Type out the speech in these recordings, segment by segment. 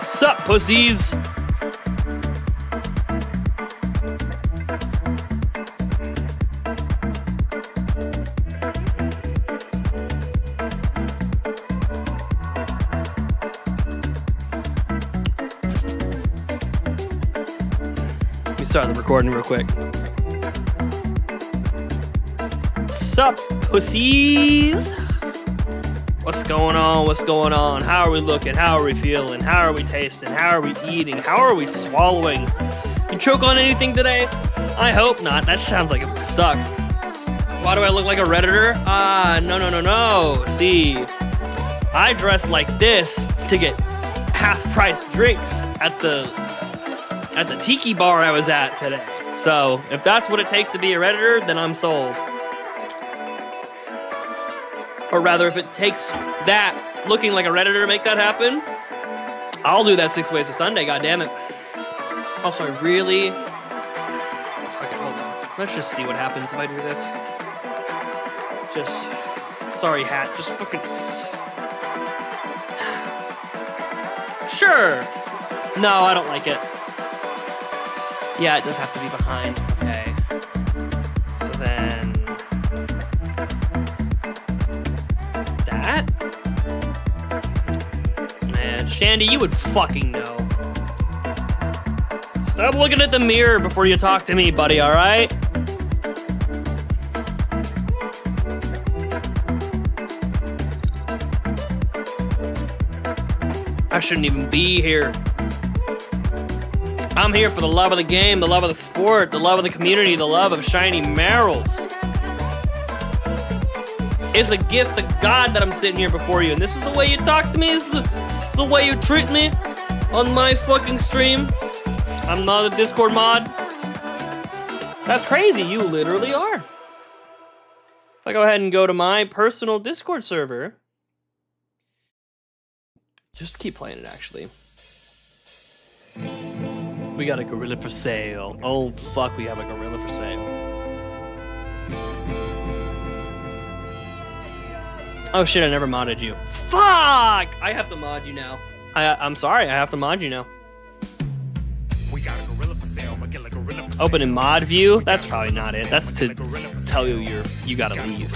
Sup, pussies? Let me start the recording real quick. Sup, pussies? What's going on? What's going on? How are we looking? How are we feeling? How are we tasting? How are we eating? How are we swallowing? You choke on anything today? I hope not. That sounds like it would suck. Why do I look like a Redditor? No. See, I dress like this to get half-price drinks at the Tiki bar I was at today. So if that's what it takes to be a Redditor, then I'm sold. Or rather, if it takes that looking like a Redditor to make that happen, I'll do that 6 ways to Sunday, goddammit. Also, I really... Okay, hold on. Let's just see what happens if I do this. Just... Sorry, hat. Just fucking... Sure! No, I don't like it. Yeah, it does have to be behind. Okay. So then... That? Man, Shandy, you would fucking know. Stop looking at the mirror before you talk to me, buddy, alright? I shouldn't even be here. I'm here for the love of the game, the love of the sport, the love of the community, the love of shiny Marills. It's a gift to God that I'm sitting here before you, and this is the way you talk to me, this is the way you treat me on my fucking stream. I'm not a Discord mod. That's crazy, you literally are. If I go ahead and go to my personal Discord server, just keep playing it actually. We got a gorilla for sale. Oh fuck, we have a gorilla for sale. Oh shit, I never modded you. Fuck! I have to mod you now. I'm sorry, I have to mod you now. Open in mod view? That's probably not it. That's to tell you you gotta leave.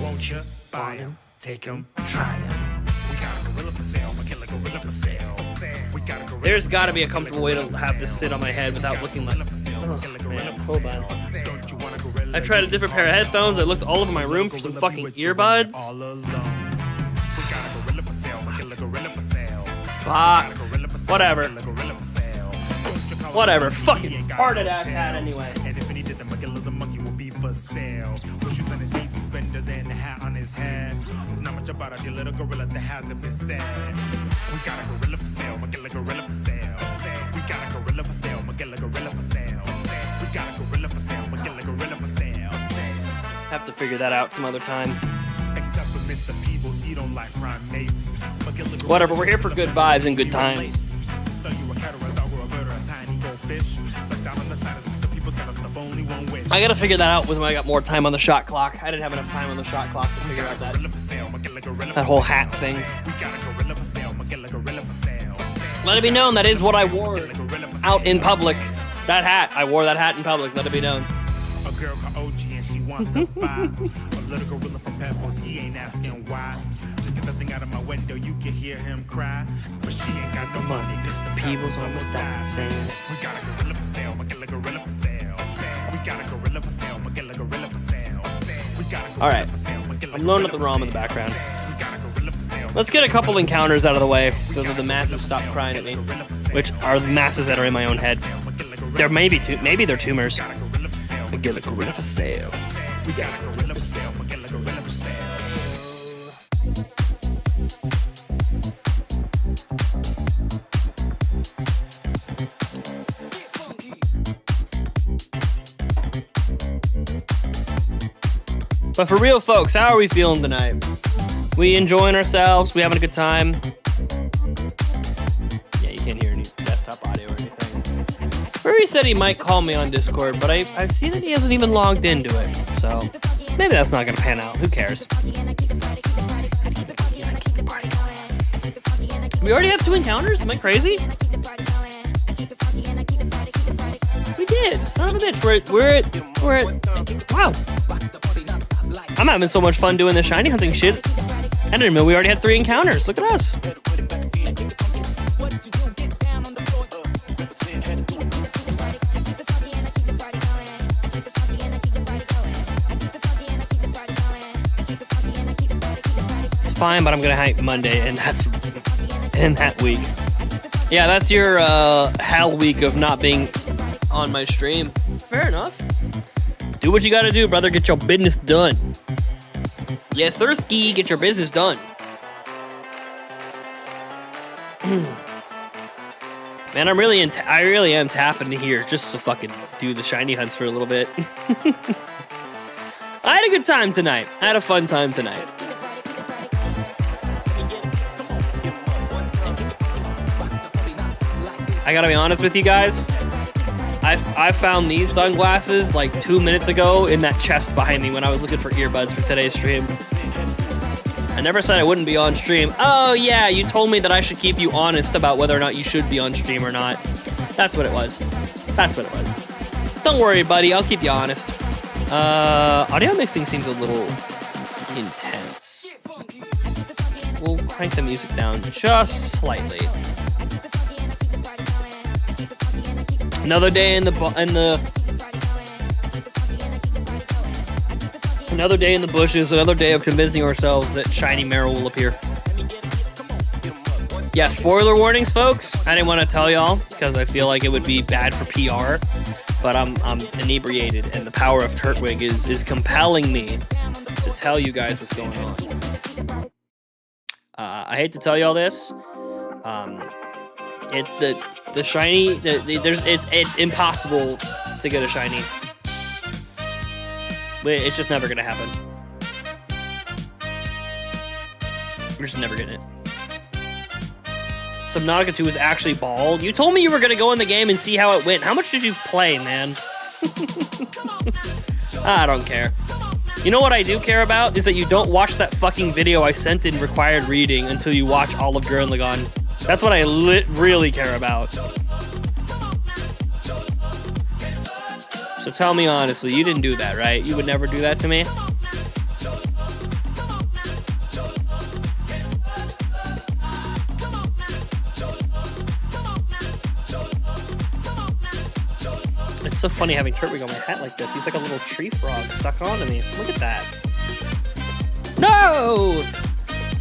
Won't you buy him, take him, try him. There's gotta be a comfortable way to have this sit on my head without looking like... Oh, man, hold on. I tried a different pair of headphones. I looked all over my room for some fucking earbuds. Fuck. Whatever. Whatever. Fucking parted ass hat anyway. Shoes on his feet, suspenders, and a hat on his head. There's not much about your little gorilla that hasn't been said. We got a gorilla for sale, Magilla gorilla for sale. We got a gorilla for sale, Magilla gorilla for sale. We got a gorilla for sale, Magilla gorilla for sale. Have to figure that out some other time. Except for Mr. Peebles, he don't like primates. Whatever, we're here for good vibes and good times. So you a cat or a dog or a bird or a tiny goldfish. But down on the side is Mr. Peebles got himself only one wish. I gotta figure that out when I got more time on the shot clock. I didn't have enough time on the shot clock to figure out that whole hat thing. Let it be known that is what I wore out in public. That hat, I wore that hat in public. Let it be known. A girl called OG and she wants to buy a little gorilla from Pebbles. He ain't asking why. Just get nothing out of my window. You can hear him cry, but she ain't got no money. Mr. Peebles almost died saying, we got a gorilla for sale, Magilla gorilla for sale. We got a gorilla for sale, Magilla gorilla for sale. We got a gorilla for sale, Magilla. I'm loading up the ROM in the background. Let's get a couple encounters out of the way so that the masses stop crying at me, which are the masses that are in my own head. There may be maybe they're tumors. Magilla gorilla for sale. We got a gorilla for sale, Magilla gorilla for sale. But for real, folks, how are we feeling tonight? We enjoying ourselves? We having a good time? Yeah, you can't hear any desktop audio or anything. Furry said he might call me on Discord, but I see that he hasn't even logged into it. So maybe that's not gonna pan out. Who cares? We already have 2 encounters? Am I crazy? We did. Son of a bitch. We're at... Wow. I'm having so much fun doing this shiny hunting shit. I didn't know we already had 3 encounters. Look at us. It's fine, but I'm gonna hype Monday, and that's in that week. Yeah, that's your hell week of not being on my stream. Fair enough. Do what you gotta do, brother. Get your business done. Yeah, thirsty. Get your business done. Man, I really am tapping to here just to fucking do the shiny hunts for a little bit. I had a good time tonight. I had a fun time tonight. I gotta be honest with you guys. I found these sunglasses like 2 minutes ago in that chest behind me when I was looking for earbuds for today's stream. I never said I wouldn't be on stream. Oh yeah, you told me that I should keep you honest about whether or not you should be on stream or not. That's what it was. That's what it was. Don't worry, buddy. I'll keep you honest. Audio mixing seems a little intense. We'll crank the music down just slightly. Another day in the bushes. Another day of convincing ourselves that shiny Marill will appear. Yeah, spoiler warnings, folks. I didn't want to tell y'all because I feel like it would be bad for PR. But I'm inebriated, and the power of Turtwig is compelling me to tell you guys what's going on. I hate to tell y'all this. The shiny, it's impossible to get a shiny. It's just never gonna happen. We're just never getting it. Subnautica 2 is actually bald. You told me you were gonna go in the game and see how it went. How much did you play, man? I don't care. You know what I do care about is that you don't watch that fucking video I sent in required reading until you watch all of Gurren Lagann. That's what I really care about. So tell me honestly, you didn't do that, right? You would never do that to me? It's so funny having Turtwig on my hat like this. He's like a little tree frog stuck onto me. Look at that. No!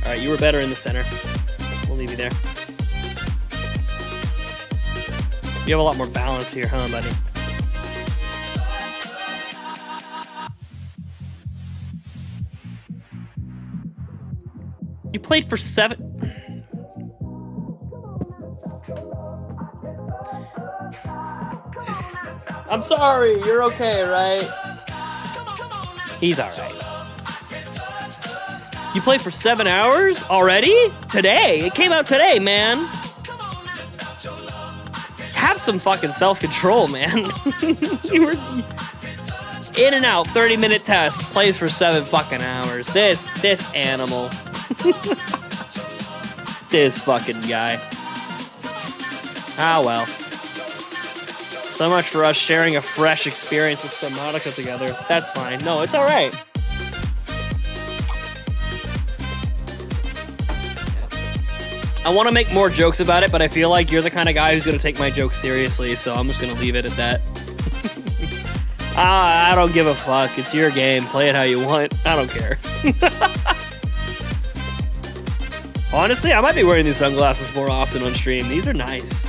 Alright, you were better in the center. We'll leave you there. You have a lot more balance here, huh, buddy? You played for 7... I'm sorry, you're okay, right? He's alright. You played for 7 hours already? Today? It came out today, man. Have some fucking self-control, man. You were in and out, 30-minute test, plays for 7 fucking hours. This animal. This fucking guy. Ah, well. So much for us sharing a fresh experience with Subnautica together. That's fine. No, it's alright. I want to make more jokes about it, but I feel like you're the kind of guy who's going to take my jokes seriously, so I'm just going to leave it at that. I don't give a fuck. It's your game. Play it how you want. I don't care. Honestly, I might be wearing these sunglasses more often on stream. These are nice.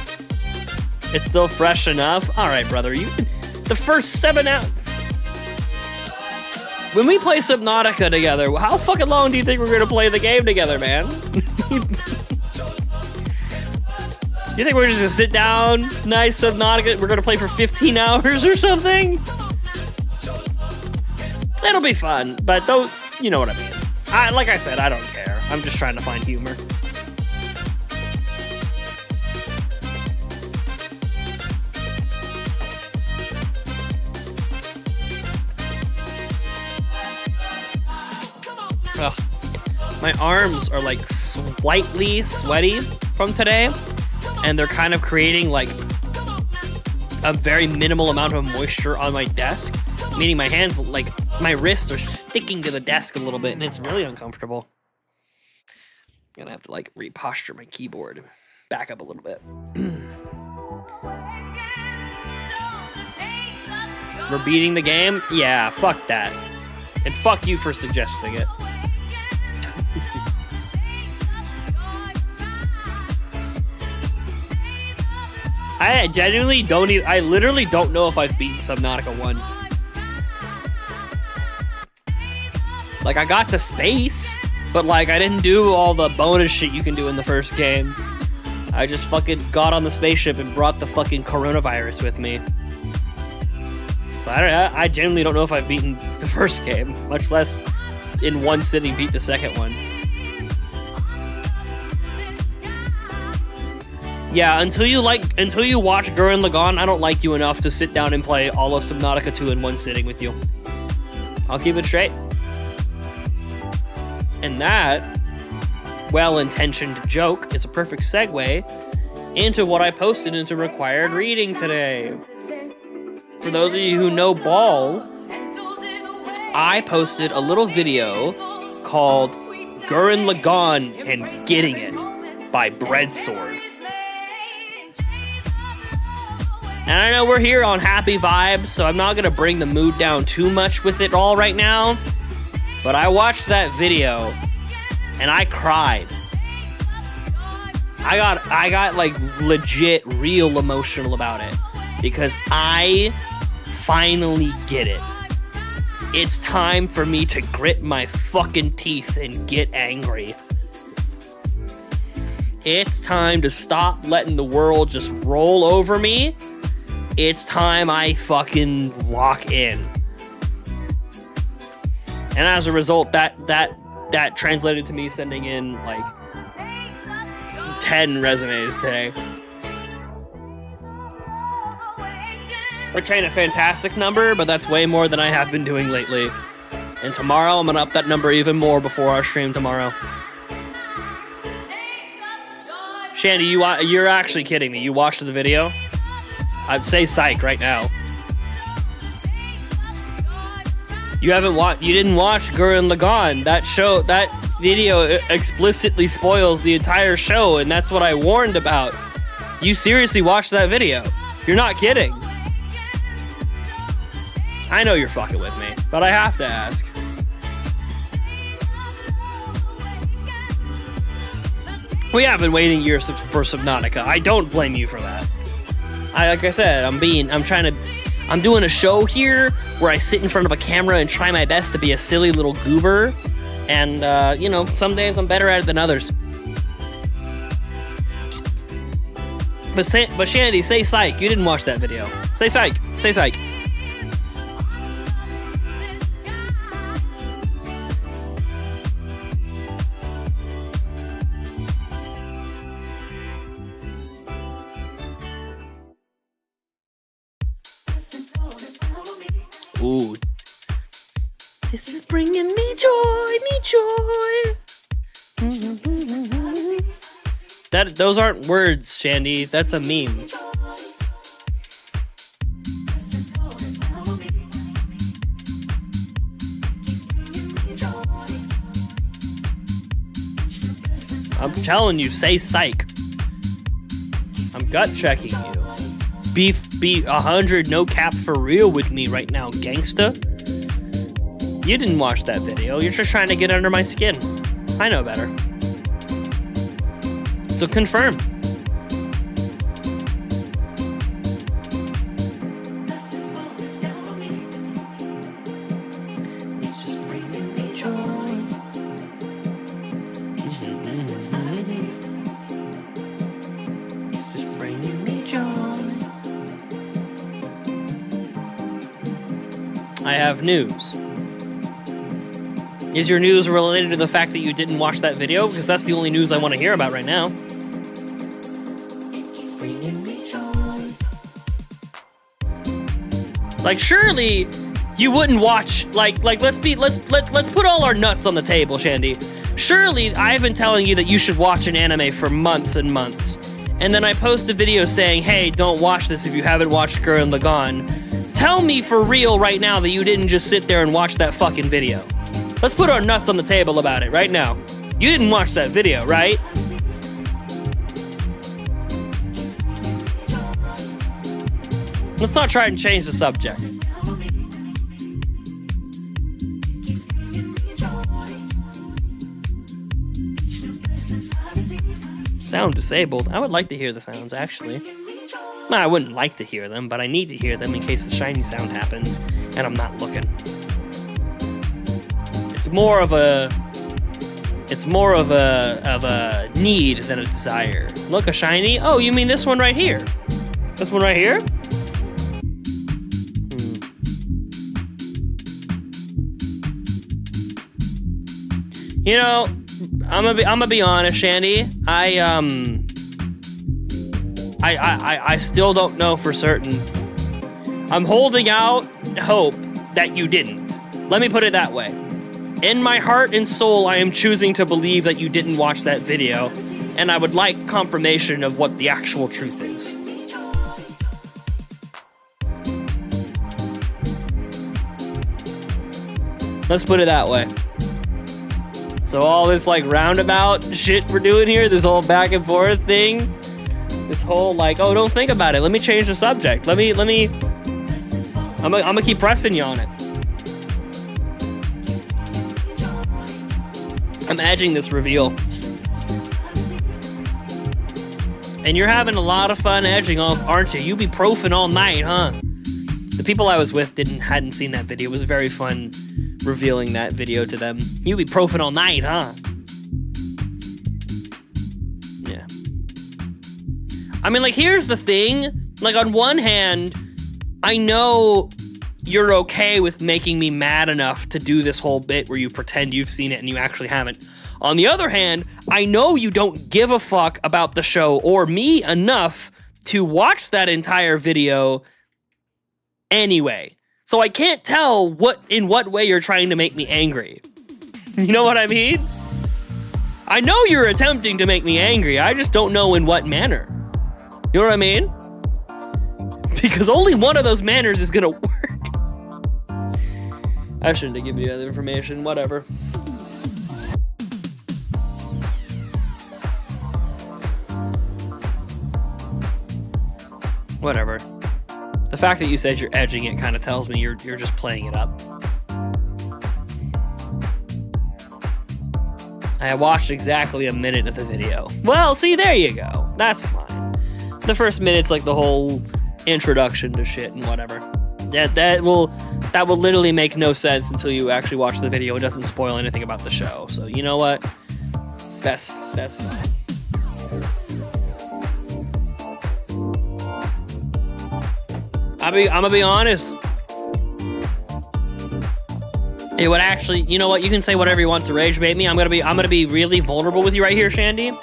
It's still fresh enough. All right, brother. The first 7 hours. When we play Subnautica together, how fucking long do you think we're going to play the game together, man? You think we're just gonna sit down, nice Subnautica, we're gonna play for 15 hours or something? It'll be fun, but don't, you know what I mean. Like I said, I don't care. I'm just trying to find humor. Ugh. My arms are like slightly sweaty. from today, and they're kind of creating like a very minimal amount of moisture on my desk, meaning my hands, like my wrists are sticking to the desk a little bit, and it's really uncomfortable. I'm gonna have to like reposture my keyboard, back up a little bit. We're beating the game? Yeah, fuck that. And fuck you for suggesting it. I genuinely don't even, I literally don't know if I've beaten Subnautica 1. Like, I got to space, but like, I didn't do all the bonus shit you can do in the first game. I just fucking got on the spaceship and brought the fucking coronavirus with me. So I genuinely don't know if I've beaten the first game, much less in one sitting beat the second one. Yeah, until you watch Gurren Lagann, I don't like you enough to sit down and play all of Subnautica 2 in one sitting with you. I'll keep it straight. And that well-intentioned joke is a perfect segue into what I posted into required reading today. For those of you who know ball, I posted a little video called Gurren Lagann and Getting It by Breadsword. And I know we're here on happy vibes, so I'm not going to bring the mood down too much with it all right now. But I watched that video, and I cried. I got like legit real emotional about it. Because I finally get it. It's time for me to grit my fucking teeth and get angry. It's time to stop letting the world just roll over me. It's time I fucking lock in. And as a result, that translated to me sending in like 10 resumes today. Which ain't a fantastic number, but that's way more than I have been doing lately. And tomorrow, I'm gonna up that number even more before our stream tomorrow. Shandy, you're actually kidding me. You watched the video? I'd say psych right now. You didn't watch Gurren Lagann. That video explicitly spoils the entire show, and that's what I warned about. You seriously watched that video? You're not kidding. I know you're fucking with me, but I have to ask. We have been waiting years for Subnautica. I don't blame you for that. Like I said, I'm doing a show here where I sit in front of a camera and try my best to be a silly little goober. And, you know, some days I'm better at it than others. But Shandy, say psych. You didn't watch that video. Say psych. Say psych. Ooh. This is bringing me joy, Those aren't words, Shandy. That's a meme. I'm telling you, say psych. I'm gut checking you. Be 100 no cap for real with me right now, gangsta. You didn't watch that video. You're just trying to get under my skin. I know better. So confirm. I have news. Is your news related to the fact that you didn't watch that video? Because that's the only news I want to hear about right now. Like, surely you wouldn't watch, like let's put all our nuts on the table, Shandy. Surely I've been telling you that you should watch an anime for months and months. And then I post a video saying, hey, don't watch this if you haven't watched Gurren Lagann. Tell me for real right now that you didn't just sit there and watch that fucking video. Let's put our nuts on the table about it right now. You didn't watch that video, right? Let's not try and change the subject. Sound disabled. I would like to hear the sounds, actually. Well, I wouldn't like to hear them, but I need to hear them in case the shiny sound happens and I'm not looking. It's more of a need than a desire. Look, a shiny? Oh, you mean this one right here? This one right here? You know, I'm gonna be honest, Shandy. I still don't know for certain. I'm holding out hope that you didn't. Let me put it that way. In my heart and soul, I am choosing to believe that you didn't watch that video, and I would like confirmation of what the actual truth is. Let's put it that way. So all this like roundabout shit we're doing here, this whole back and forth thing, this whole like, oh, don't think about it. Let me change the subject. I'm gonna keep pressing you on it. I'm edging this reveal. And you're having a lot of fun edging off, aren't you? You be profing all night, huh? The people I was with hadn't seen that video. It was very fun revealing that video to them. You be profing all night, huh? Yeah. I mean, like, here's the thing. Like, on one hand, I know you're okay with making me mad enough to do this whole bit where you pretend you've seen it and you actually haven't. On the other hand, I know you don't give a fuck about the show or me enough to watch that entire video anyway. So I can't tell in what way you're trying to make me angry. You know what I mean? I know you're attempting to make me angry. I just don't know in what manner. You know what I mean? Because only one of those manners is gonna work. I shouldn't have given you that information. Whatever. Whatever. The fact that you said you're edging it kind of tells me you're just playing it up. I watched exactly a minute of the video. Well, see, there you go. That's fine. The first minute's like the whole introduction to shit and whatever. That will literally make no sense until you actually watch the video. It doesn't spoil anything about the show. So you know what? That's fine. I'm gonna be honest. It would actually, you know what? You can say whatever you want to rage bait me. I'm gonna be really vulnerable with you right here, Shandy.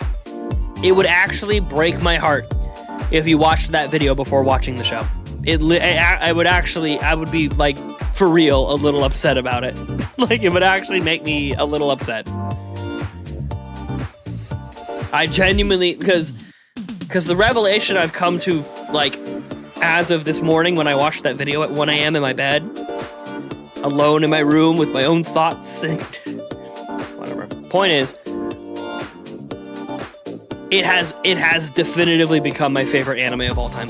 It would actually break my heart if you watched that video before watching the show. I would be like, for real, a little upset about it. Like, it would actually make me a little upset. I genuinely, because the revelation I've come to, like, as of this morning when I watched that video at 1 a.m. in my bed, alone in my room with my own thoughts and whatever. Point is, it has definitively become my favorite anime of all time.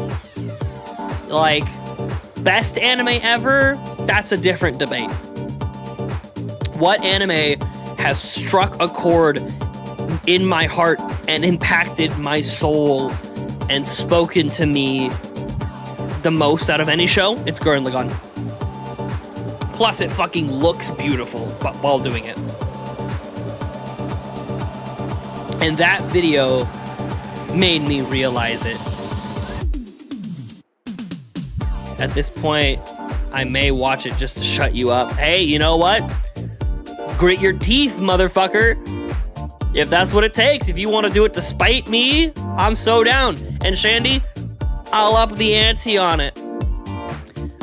Like, best anime ever, that's a different debate. What anime has struck a chord in my heart and impacted my soul and spoken to me the most out of any show? It's Gurren Lagann. Plus, it fucking looks beautiful while doing it. And that video made me realize it. At this point, I may watch it just to shut you up. Hey, you know what? Grit your teeth, motherfucker. If that's what it takes, if you want to do it to spite me, I'm so down. And Shandy, I'll up the ante on it.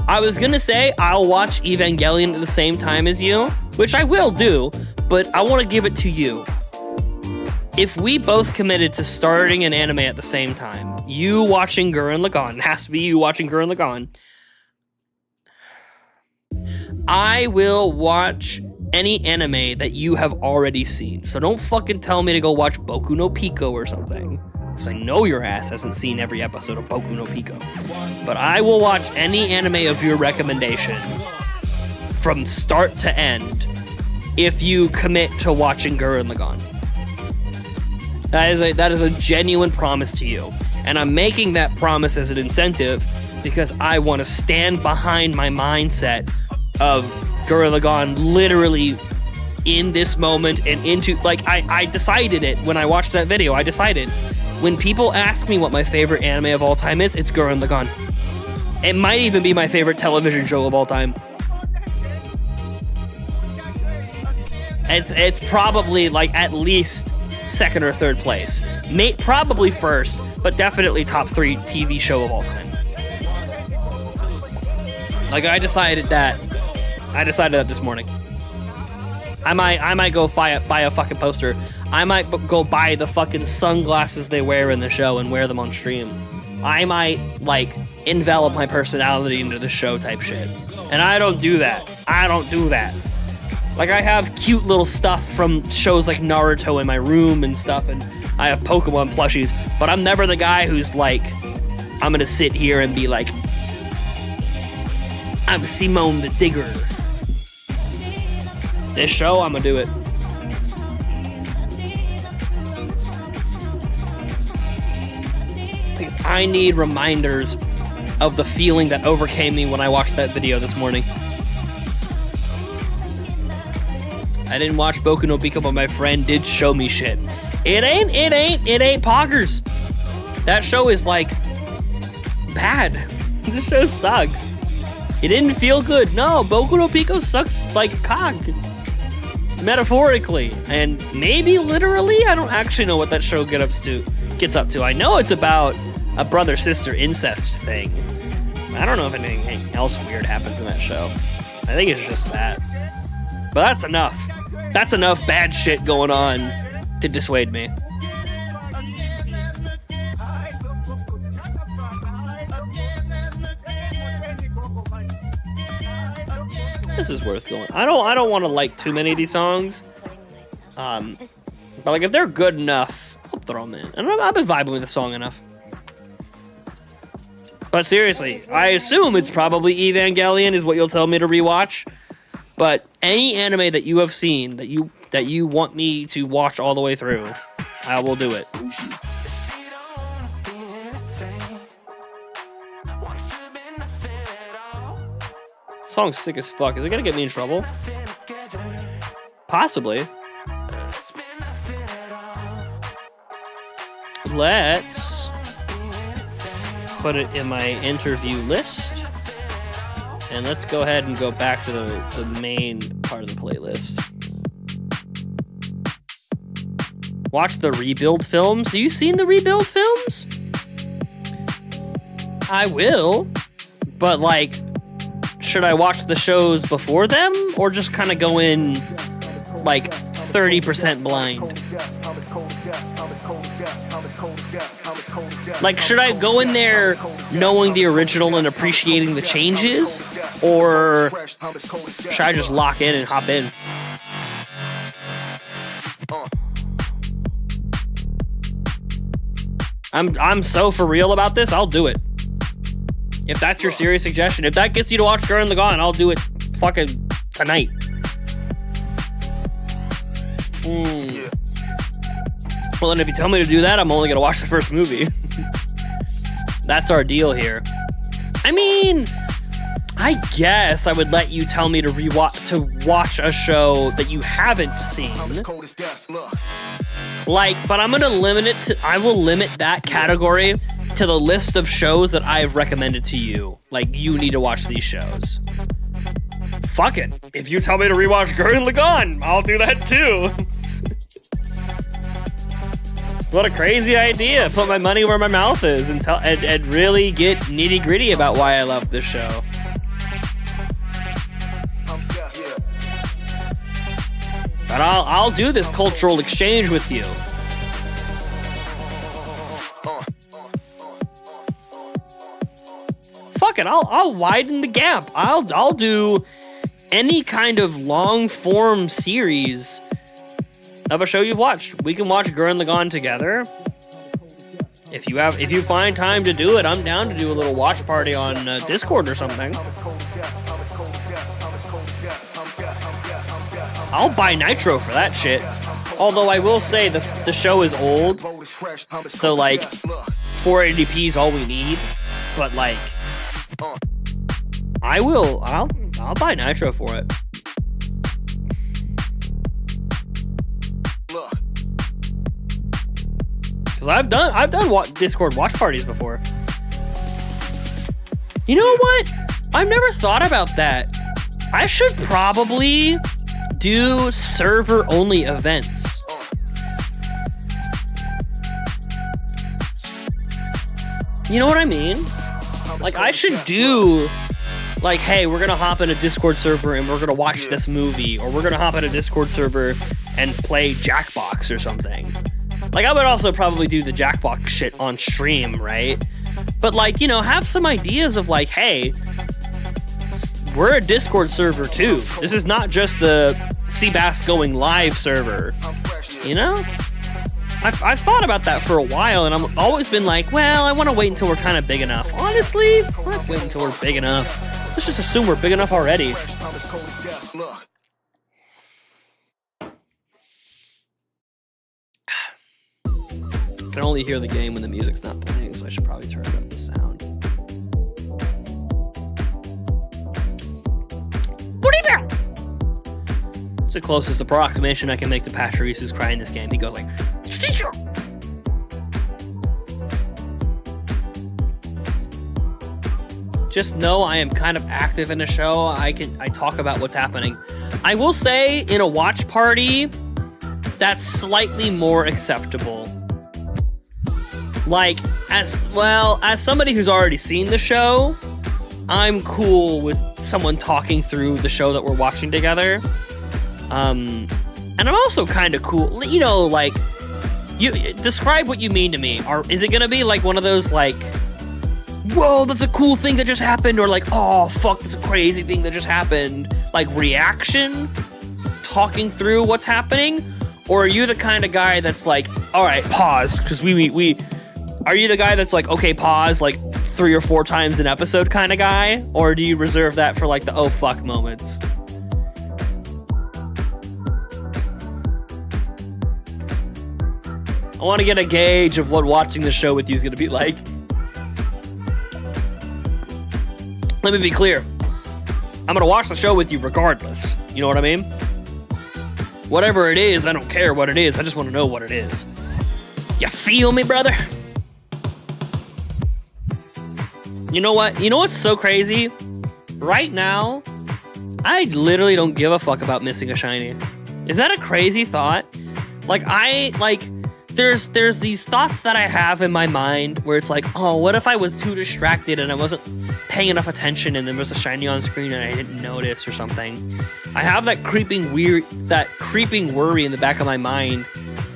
I was gonna say I'll watch Evangelion at the same time as you, which I will do, but I want to give it to you. If we both committed to starting an anime at the same time, you watching Gurren Lagann, it has to be you watching Gurren Lagann, I will watch any anime that you have already seen. So don't fucking tell me to go watch Boku no Pico or something, because I know your ass hasn't seen every episode of Boku no Pico. But I will watch any anime of your recommendation from start to end if you commit to watching Gurren Lagann. That is a genuine promise to you. And I'm making that promise as an incentive because I want to stand behind my mindset of Gurren Lagann literally in this moment and into, like, I decided it when I watched that video. I decided when people ask me what my favorite anime of all time is, it's Gurren Lagann. It might even be my favorite television show of all time. It's probably like at least second or third place. Probably first, but definitely top 3 TV show of all time. Like I decided that this morning. I might go buy a fucking poster. I might go buy the fucking sunglasses they wear in the show and wear them on stream. I might like envelop my personality into the show type shit. And I don't do that. Like, I have cute little stuff from shows like Naruto in my room and stuff, and I have Pokemon plushies, but I'm never the guy who's like, I'm gonna sit here and be like, I'm Simone the Digger. This show, I'm gonna do it. I need reminders of the feeling that overcame me when I watched that video this morning. I didn't watch Boku no Pico, but my friend did show me shit. It ain't poggers. That show is like bad. This show sucks. It didn't feel good. No, Boku no Pico sucks like cock. Metaphorically and maybe literally. I don't actually know what that show gets up to. I know it's about a brother-sister incest thing. I don't know if anything else weird happens in that show. I think it's just that. But that's enough. That's enough bad shit going on to dissuade me. This is worth going. I don't want to like too many of these songs. But like if they're good enough, I'll throw them in. And I've been vibing with the song enough. But seriously, I assume it's probably Evangelion is what you'll tell me to rewatch. But any anime that you have seen that you want me to watch all the way through, I will do it. This song's sick as fuck. Is it gonna get me in trouble? Possibly. Let's put it in my interview list. And let's go ahead and go back to the main part of the playlist. Watch the Rebuild films. Have you seen the Rebuild films? I will. But like, should I watch the shows before them? Or just kind of go in like 30% blind? Like, should I go in there knowing the original and appreciating the changes? Or should I just lock in and hop in? I'm so for real about this, I'll do it. If that's your serious suggestion, if that gets you to watch Gurren Lagann, I'll do it fucking tonight. Well, then if you tell me to do that, I'm only gonna watch the first movie. That's our deal here. I mean, I guess I would let you tell me to watch a show that you haven't seen. Like, but I'm gonna I will limit that category to the list of shows that I've recommended to you. Like, you need to watch these shows. Fuck it. If you tell me to rewatch Gurren Lagann, I'll do that too. What a crazy idea. Put my money where my mouth is and really get nitty gritty about why I love this show. But I'll do this cultural exchange with you. Fuck it, I'll widen the gap. I'll do any kind of long form series of a show you've watched. We can watch Gurren Lagann together. If you find time to do it, I'm down to do a little watch party on Discord or something. I'll buy Nitro for that shit. Although I will say the show is old, so like 480p is all we need. But like, I'll buy Nitro for it. Cause I've done Discord watch parties before. You know what? I've never thought about that. I should probably do server-only events. You know what I mean? Like, I should do, like, hey, we're gonna hop in a Discord server and we're gonna watch this movie, or we're gonna hop in a Discord server and play Jackbox or something. Like, I would also probably do the Jackbox shit on stream, right? But, like, you know, have some ideas of, like, hey, we're a Discord server too. This is not just the Seabass Going Live server, you know? I've thought about that for a while, and I've always been like, well, I want to wait until we're kind of big enough. Honestly, we're not waiting until we're big enough. Let's just assume we're big enough already. Can only hear the game when the music's not playing, so I should probably turn up the sound. It's the closest approximation I can make to Pastorius' cry in this game. He goes like, just know I am kind of active in the show. I talk about what's happening. I will say, in a watch party, that's slightly more acceptable. Like, as somebody who's already seen the show, I'm cool with someone talking through the show that we're watching together. And I'm also kind of cool, you know, like, you describe what you mean to me. Is it gonna be like one of those, like, whoa, that's a cool thing that just happened, or like, oh, fuck, that's a crazy thing that just happened, like, reaction, talking through what's happening? Or are you the kind of guy that's like, all right, pause, because are you the guy that's like, okay, pause, like 3 or 4 times an episode kind of guy? Or do you reserve that for like the oh fuck moments? I want to get a gauge of what watching the show with you is going to be like. Let me be clear. I'm going to watch the show with you regardless. You know what I mean? Whatever it is, I don't care what it is. I just want to know what it is. You feel me, brother? You know what? You know what's so crazy? Right now, I literally don't give a fuck about missing a shiny. Is that a crazy thought? There's these thoughts that I have in my mind where it's like, oh, what if I was too distracted and I wasn't paying enough attention and there was a shiny on screen and I didn't notice or something. I have that creeping worry in the back of my mind.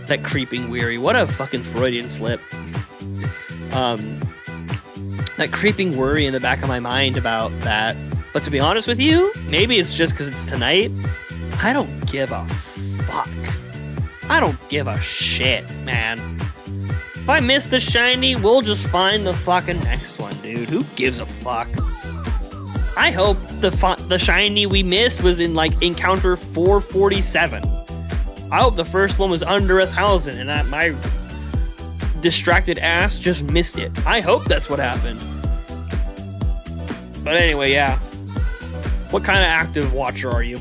That creeping weary. What a fucking Freudian slip. That creeping worry in the back of my mind about that. But to be honest with you, maybe it's just because it's tonight. I don't give a fuck. I don't give a shit, man. If I miss the shiny, we'll just find the fucking next one, dude. Who gives a fuck? I hope the shiny we missed was in, like, encounter 447. I hope the first one was under 1,000 and that my distracted ass just missed it. I hope that's what happened. But anyway, yeah. What kind of active watcher are you?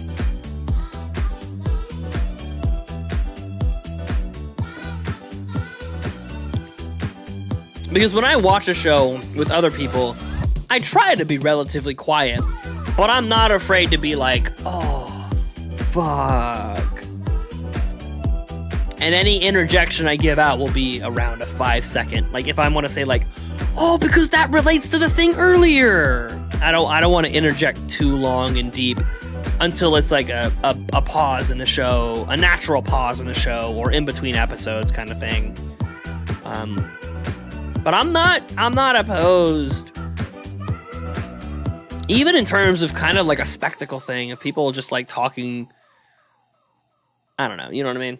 Because when I watch a show with other people, I try to be relatively quiet, but I'm not afraid to be like, oh, fuck. And any interjection I give out will be around a 5 second. Like if I want to say like, oh, because that relates to the thing earlier. I don't want to interject too long and deep until it's like a pause in the show, a natural pause in the show, or in between episodes kind of thing. But I'm not opposed, even in terms of kind of like a spectacle thing, of people just like talking. I don't know, you know what I mean?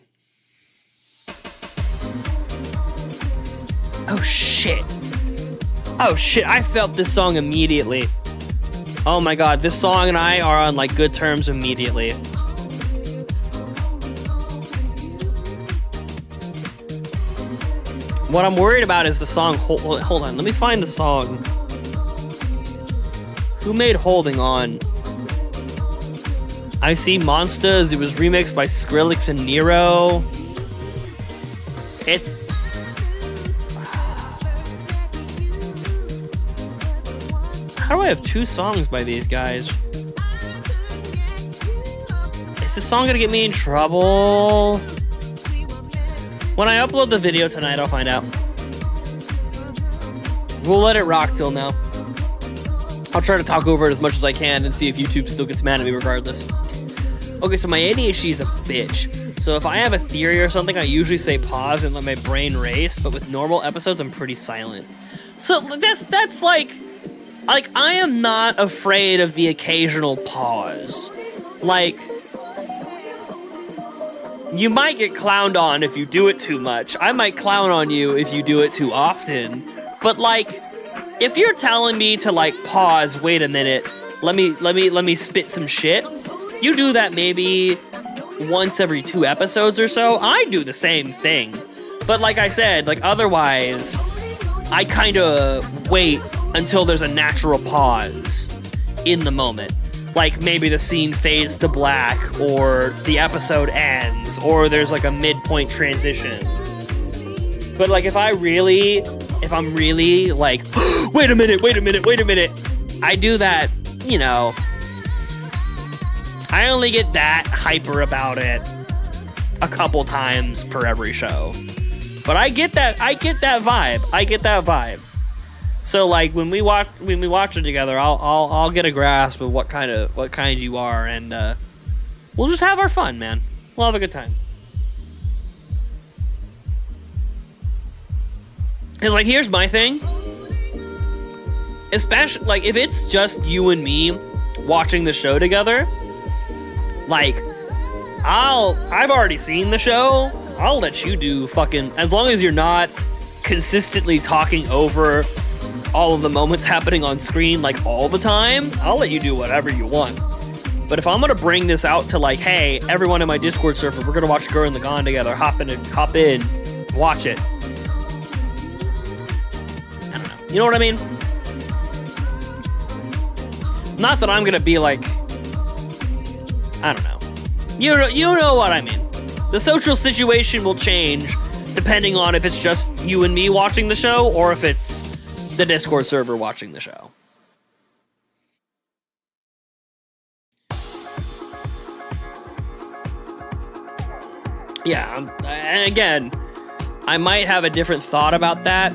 Oh shit. Oh shit, I felt this song immediately. Oh my god, this song and I are on like good terms immediately. What I'm worried about is the song. Hold on, let me find the song. Who made Holding On? I See Monsters. It was remixed by Skrillex and Nero. How do I have two songs by these guys? Is this song gonna get me in trouble? When I upload the video tonight, I'll find out. We'll let it rock till now. I'll try to talk over it as much as I can and see if YouTube still gets mad at me regardless. Okay, so my ADHD is a bitch. So if I have a theory or something, I usually say pause and let my brain race, but with normal episodes, I'm pretty silent. So that's like I am not afraid of the occasional pause. Like, you might get clowned on if you do it too much. I might clown on you if you do it too often. But like, if you're telling me to like pause, wait a minute, let me spit some shit. You do that maybe once every 2 episodes or so. I do the same thing. But like I said, like otherwise, I kind of wait until there's a natural pause in the moment. Like maybe the scene fades to black, or the episode ends, or there's like a midpoint transition. But like if I'm really like, wait a minute, I do that, you know. I only get that hyper about it a couple times per every show. But I get that vibe. So like when we watch it together, I'll get a grasp of what kind you are, and we'll just have our fun, man. We'll have a good time. Cause like here's my thing. Especially like if it's just you and me watching the show together, like I've already seen the show. I'll let you do fucking, as long as you're not consistently talking over all of the moments happening on screen like all the time, I'll let you do whatever you want. But if I'm gonna bring this out to like, hey, everyone in my Discord server, we're gonna watch Gurren Lagann together, hop in, watch it. I don't know. You know what I mean? Not that I'm gonna be like, I don't know. You know what I mean. The social situation will change depending on if it's just you and me watching the show or if it's the Discord server watching the show. Yeah, and again, I might have a different thought about that.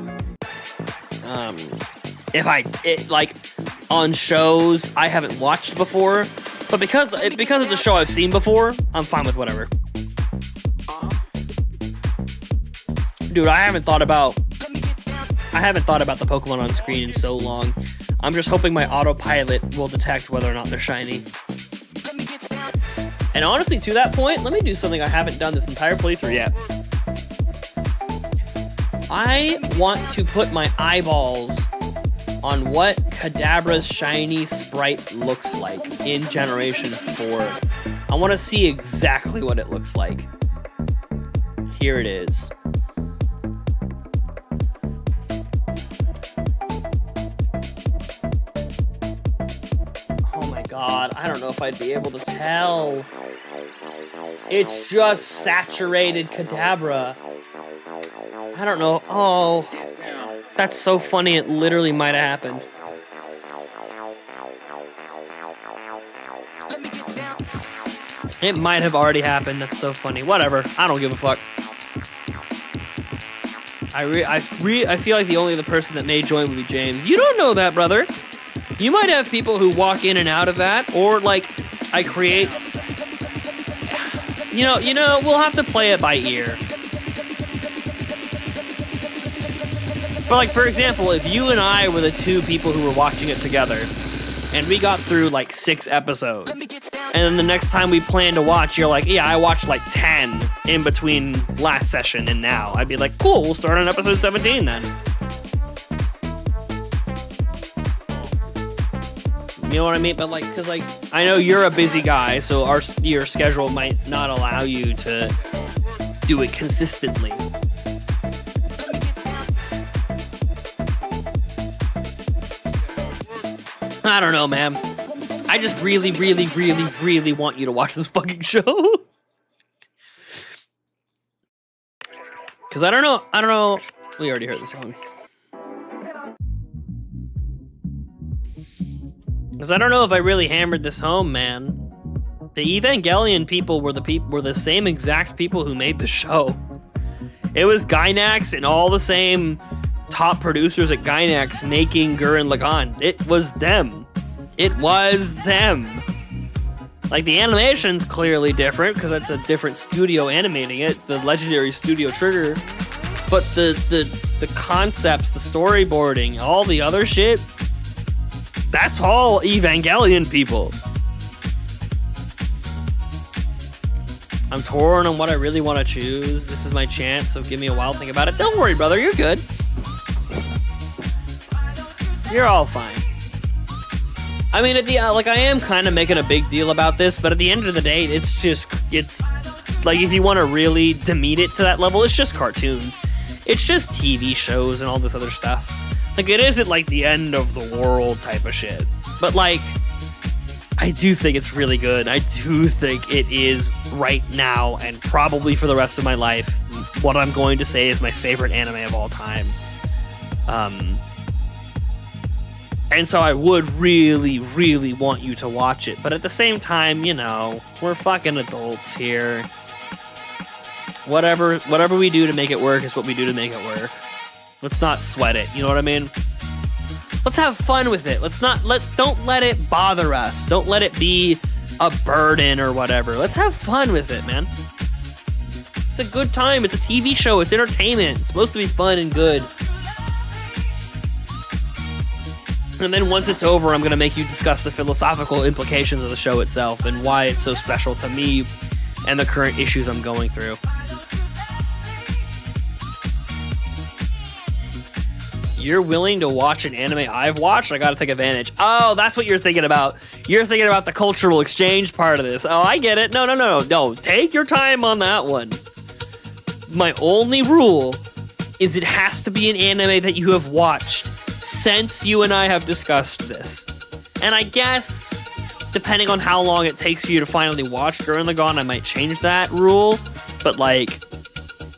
If like on shows I haven't watched before, but because it's a show I've seen before, I'm fine with whatever. Dude, I haven't thought about the Pokemon on screen in so long. I'm just hoping my autopilot will detect whether or not they're shiny. And honestly, to that point, let me do something I haven't done this entire playthrough yet. I want to put my eyeballs on what Kadabra's shiny sprite looks like in Generation 4. I want to see exactly what it looks like. Here it is. Oh my god, I don't know if I'd be able to tell. It's just saturated Kadabra. I don't know. Oh, that's so funny. It literally might have happened. It might have already happened. That's so funny. Whatever. I don't give a fuck. I feel like the only other person that may join would be James. You don't know that, brother. You might have people who walk in and out of that, or like I create. You know, we'll have to play it by ear. But like, for example, if you and I were the two people who were watching it together, and we got through like 6 episodes, and then the next time we plan to watch, you're like, yeah, I watched like 10 in between last session and now. I'd be like, cool, we'll start on episode 17 then. You know what I mean? But like, cause like, I know you're a busy guy, so your schedule might not allow you to do it consistently. I don't know, man. I just really, really, really, really want you to watch this fucking show. Cause I don't know. We already heard the song. Cause I don't know if I really hammered this home, man. The Evangelion people were the same exact people who made the show. It was Gainax and all the same top producers at Gainax making Gurren Lagann. It was them. It was them. Like, the animation's clearly different because that's a different studio animating it, the legendary Studio Trigger. But the concepts, the storyboarding, all the other shit, that's all Evangelion people. I'm torn on what I really want to choose. This is my chance, so give me a while to think about it. Don't worry, brother, you're good. You're all fine. I mean, like, I am kind of making a big deal about this, but at the end of the day, it's like, if you want to really demean it to that level, it's just cartoons. It's just TV shows and all this other stuff. Like, it isn't like the end of the world type of shit. But like, I do think it's really good. I do think it is right now, and probably for the rest of my life, what I'm going to say is my favorite anime of all time. And so I would really, really want you to watch it. But at the same time, you know, we're fucking adults here. Whatever we do to make it work is what we do to make it work. Let's not sweat it, you know what I mean? Let's have fun with it. Don't let it bother us. Don't let it be a burden or whatever. Let's have fun with it, man. It's a good time. It's a TV show. It's entertainment. It's supposed to be fun and good. And then once it's over, I'm going to make you discuss the philosophical implications of the show itself and why it's so special to me and the current issues I'm going through. You're willing to watch an anime I've watched? I gotta take advantage. Oh, that's what you're thinking about. You're thinking about the cultural exchange part of this. Oh, I get it. No. Take your time on that one. My only rule is it has to be an anime that you have watched since you and I have discussed this. And I guess, depending on how long it takes for you to finally watch Gurren Lagann, I might change that rule. But like,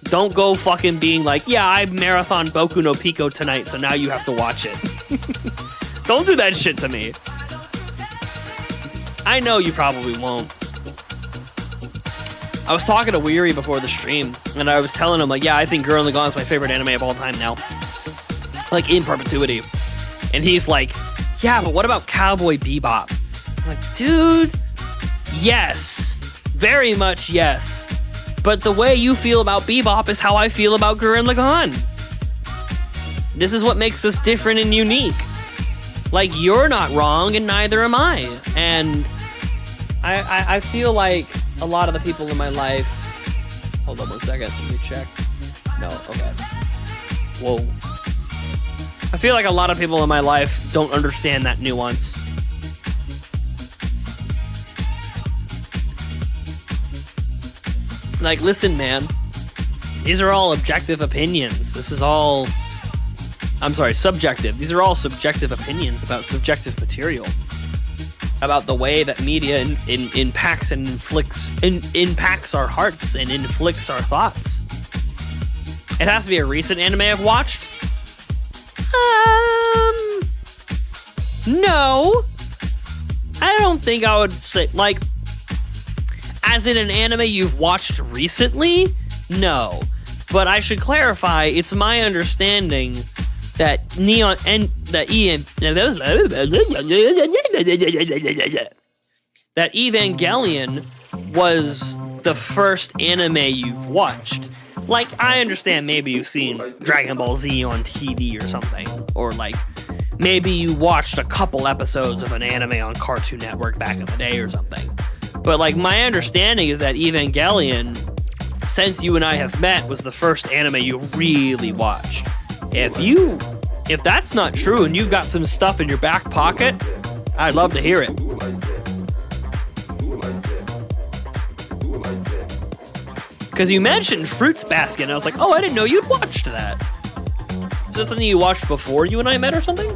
don't go fucking being like, yeah, I marathon Boku no Pico tonight, so now you have to watch it. Don't do that shit to me. I know you probably won't. I was talking to Weary before the stream, and I was telling him, like, yeah, I think Gurren Lagann is my favorite anime of all time now. Like, in perpetuity. And he's like, yeah, but what about Cowboy Bebop? I was like, dude, yes. Very much yes. But the way you feel about Bebop is how I feel about Gurren Lagann. This is what makes us different and unique. Like, you're not wrong, and neither am I. And I feel like a lot of the people in my life... Hold on one second, let me check. No, okay. Whoa. I feel like a lot of people in my life don't understand that nuance. Like, listen, man. These are all objective opinions. This is all... I'm sorry, subjective. These are all subjective opinions about subjective material. About the way that media impacts and impacts our hearts and inflicts our thoughts. It has to be a recent anime I've watched. No. I don't think I would say, like, as in an anime you've watched recently? No. But I should clarify, it's my understanding that Neon and that that Evangelion was the first anime you've watched. Like, I understand maybe you've seen Dragon Ball Z on TV or something, or like maybe you watched a couple episodes of an anime on Cartoon Network back in the day or something. But like, my understanding is that Evangelion, since you and I have met, was the first anime you really watched. If that's not true and you've got some stuff in your back pocket, I'd love to hear it. Because you mentioned Fruits Basket, and I was like, oh, I didn't know you'd watched that. Is that something you watched before you and I met or something?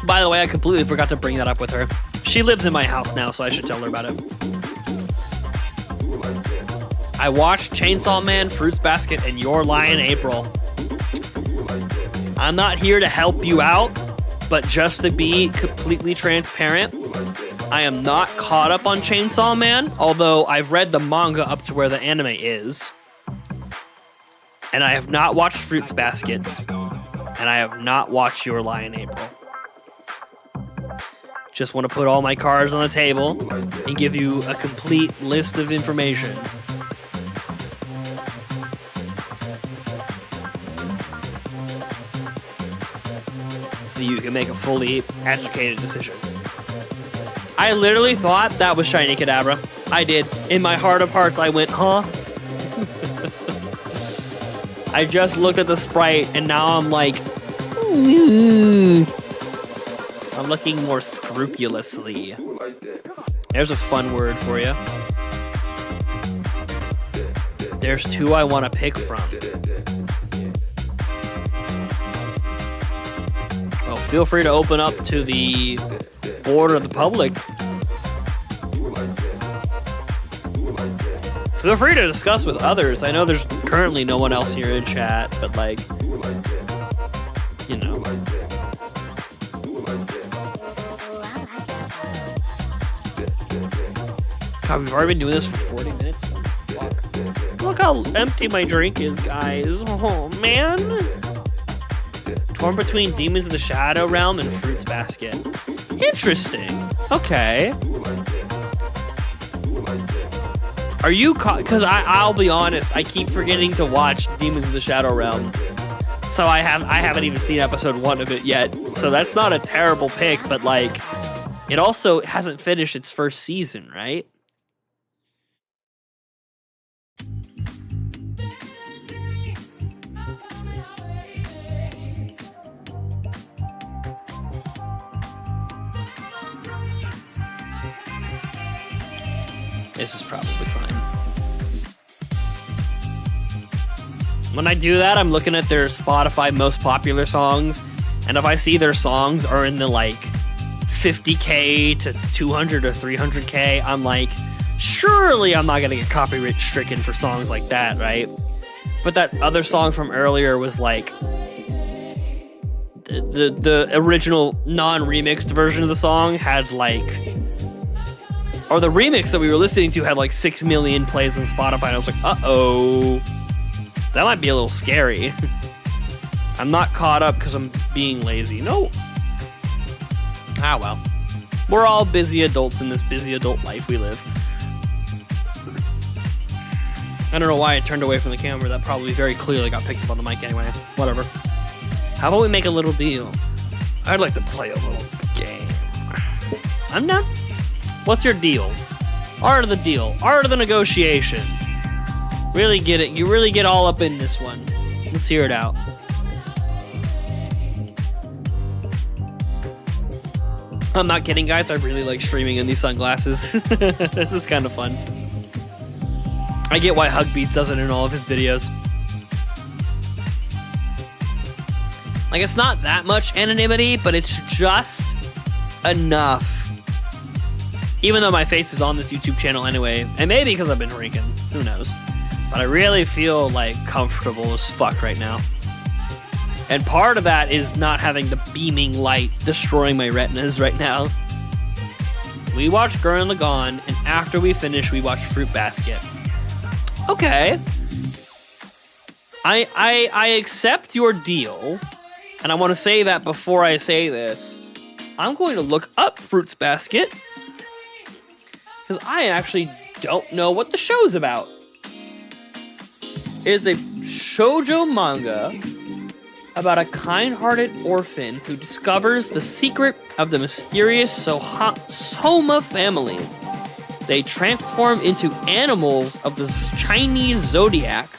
By the way, I completely forgot to bring that up with her. She lives in my house now, so I should tell her about it. I watched Chainsaw Man, Fruits Basket, and Your Lie in April. I'm not here to help you out, but just to be completely transparent, I am not caught up on Chainsaw Man, although I've read the manga up to where the anime is. And I have not watched Fruits Baskets, and I have not watched Your Lie in April. Just want to put all my cards on the table and give you a complete list of information. So you can make a fully educated decision. I literally thought that was Shiny Kadabra. I did. In my heart of hearts, I went, huh? I just looked at the sprite, and now I'm like, I'm looking more scrupulously. There's a fun word for you. There's two I want to pick from. Well, feel free to open up to the board of the public. Feel free to discuss with others. I know there's currently no one else here in chat, but like, you know. God, we've already been doing this for 40 minutes. Fuck. Look how empty my drink is, guys. Oh, man. Torn between Demons of the Shadow Realm and Fruits Basket. Interesting. Okay. Are you caught? Because I'll be honest, I keep forgetting to watch Demons of the Shadow Realm. So I haven't even seen episode 1 of it yet. So that's not a terrible pick, but like, it also hasn't finished its first season, right? This is probably fine. When I do that, I'm looking at their Spotify most popular songs, and if I see their songs are in the like 50K to 200 or 300K, I'm like, surely I'm not gonna get copyright stricken for songs like that, right? But that other song from earlier was like the original non-remixed version of the song had like, or the remix that we were listening to had like 6 million plays on Spotify, and I was like, uh-oh. That might be a little scary. I'm not caught up because I'm being lazy. No. Ah, well. We're all busy adults in this busy adult life we live. I don't know why I turned away from the camera. That probably very clearly got picked up on the mic anyway. Whatever. How about we make a little deal? I'd like to play a little game. I'm not. What's your deal? Art of the deal. Art of the negotiation. Really get it. You really get all up in this one. Let's hear it out. I'm not kidding, guys. I really like streaming in these sunglasses. This is kind of fun. I get why Hugbeats does it in all of his videos. Like, it's not that much anonymity, but it's just enough. Even though my face is on this YouTube channel anyway, and maybe because I've been drinking, who knows. But I really feel like comfortable as fuck right now. And part of that is not having the beaming light destroying my retinas right now. We watched Gurren Lagann, and after we finished, we watched Fruit Basket. Okay. I accept your deal, and I want to say that before I say this, I'm going to look up Fruits Basket, because I actually don't know what the show's about. It is a shoujo manga about a kind-hearted orphan who discovers the secret of the mysterious Soma family. They transform into animals of the Chinese zodiac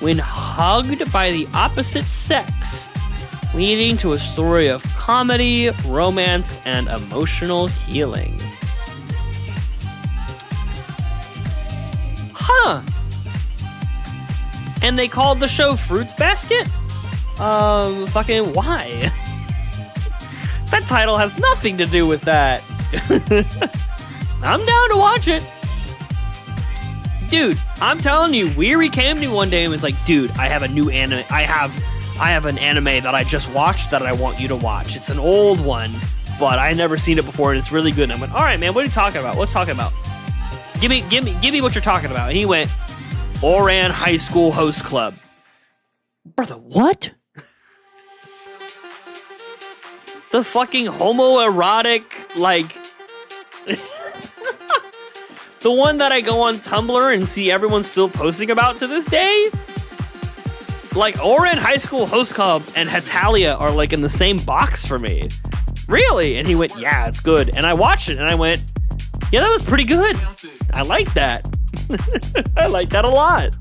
when hugged by the opposite sex, leading to a story of comedy, romance, and emotional healing. Huh. And they called the show Fruits Basket? Fucking why? That title has nothing to do with that. I'm down to watch it. Dude, I'm telling you, Weary came to me one day and was like, dude, I have a new anime. I have an anime that I just watched that I want you to watch. It's an old one, but I never seen it before and it's really good. And I went, all right, man, what are you talking about? What's talking about? Give me what you're talking about. And he went, Oran High School Host Club. Brother, what? The fucking homoerotic, like... the one that I go on Tumblr and see everyone still posting about to this day? Like, Oran High School Host Club and Hetalia are like in the same box for me. Really? And he went, yeah, it's good. And I watched it and I went, yeah, that was pretty good. I like that. I like that a lot.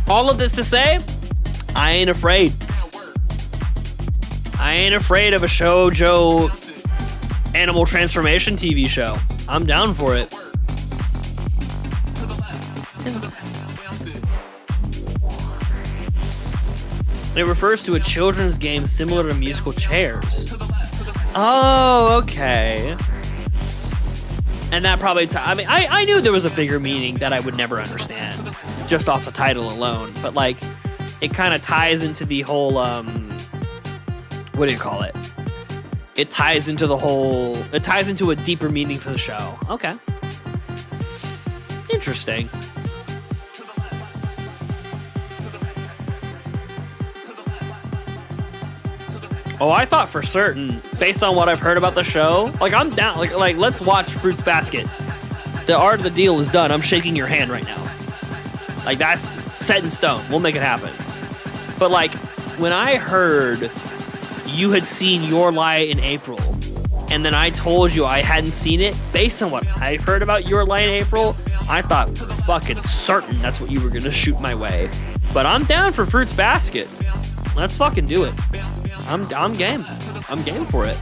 All of this to say, I ain't afraid. I ain't afraid of a shoujo animal transformation TV show. I'm down for it. It refers to a children's game similar to musical chairs. Oh, okay. And that probably, I knew there was a bigger meaning that I would never understand just off the title alone. But like, it kind of ties into the whole, what do you call it? It ties into a deeper meaning for the show. Okay. Interesting. Oh, I thought for certain, based on what I've heard about the show, like I'm down, like let's watch Fruits Basket. The art of the deal is done. I'm shaking your hand right now. Like that's set in stone. We'll make it happen. But like when I heard you had seen Your Lie in April, and then I told you I hadn't seen it, based on what I've heard about Your Lie in April, I thought fucking certain that's what you were gonna shoot my way. But I'm down for Fruits Basket. Let's fucking do it. I'm game. I'm game for it.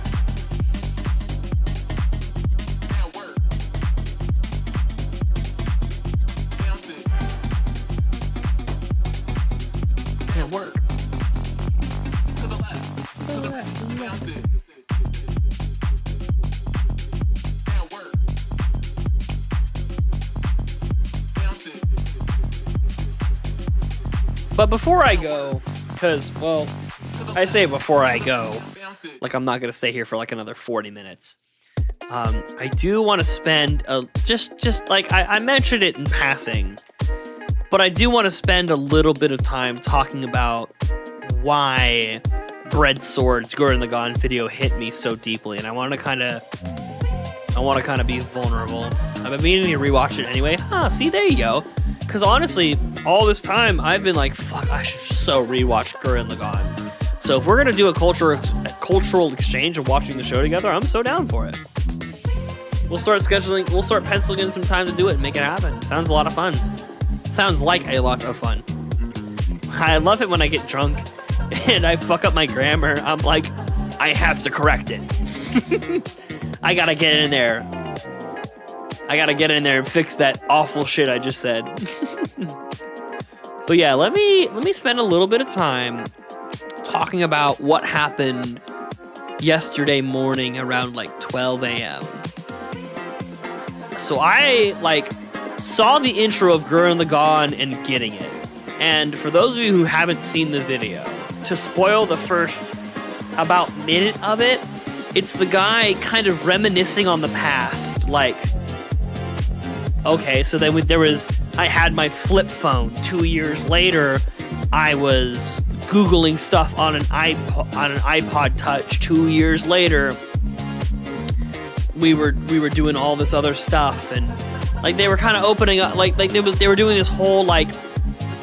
Can't work. But before I go, because, well, I say before I go, like I'm not going to stay here for like another 40 minutes. I do want to spend, just like, I mentioned it in passing, but I do want to spend a little bit of time talking about why Bread Swords Gurren Lagann video hit me so deeply, and I want to kind of be vulnerable. I've been meaning to rewatch it anyway. See, there you go. Because honestly, all this time, I've been like, fuck, I should so rewatch Gurren Lagann. So if we're going to do a cultural exchange of watching the show together, I'm so down for it. We'll start penciling in some time to do it and make it happen. Sounds a lot of fun. Sounds like a lot of fun. I love it when I get drunk and I fuck up my grammar. I'm like, I have to correct it. I gotta get in there. I gotta get in there and fix that awful shit I just said. But yeah, let me spend a little bit of time talking about what happened yesterday morning around like 12 a.m. So I saw the intro of Gurren Lagann and getting it. And for those of you who haven't seen the video, to spoil the first about minute of it, it's the guy kind of reminiscing on the past, like Okay, so then I had my flip phone. 2 years later, I was Googling stuff on an iPod Touch. 2 years later, we were doing all this other stuff, and like they were kind of opening up, like they were doing this whole like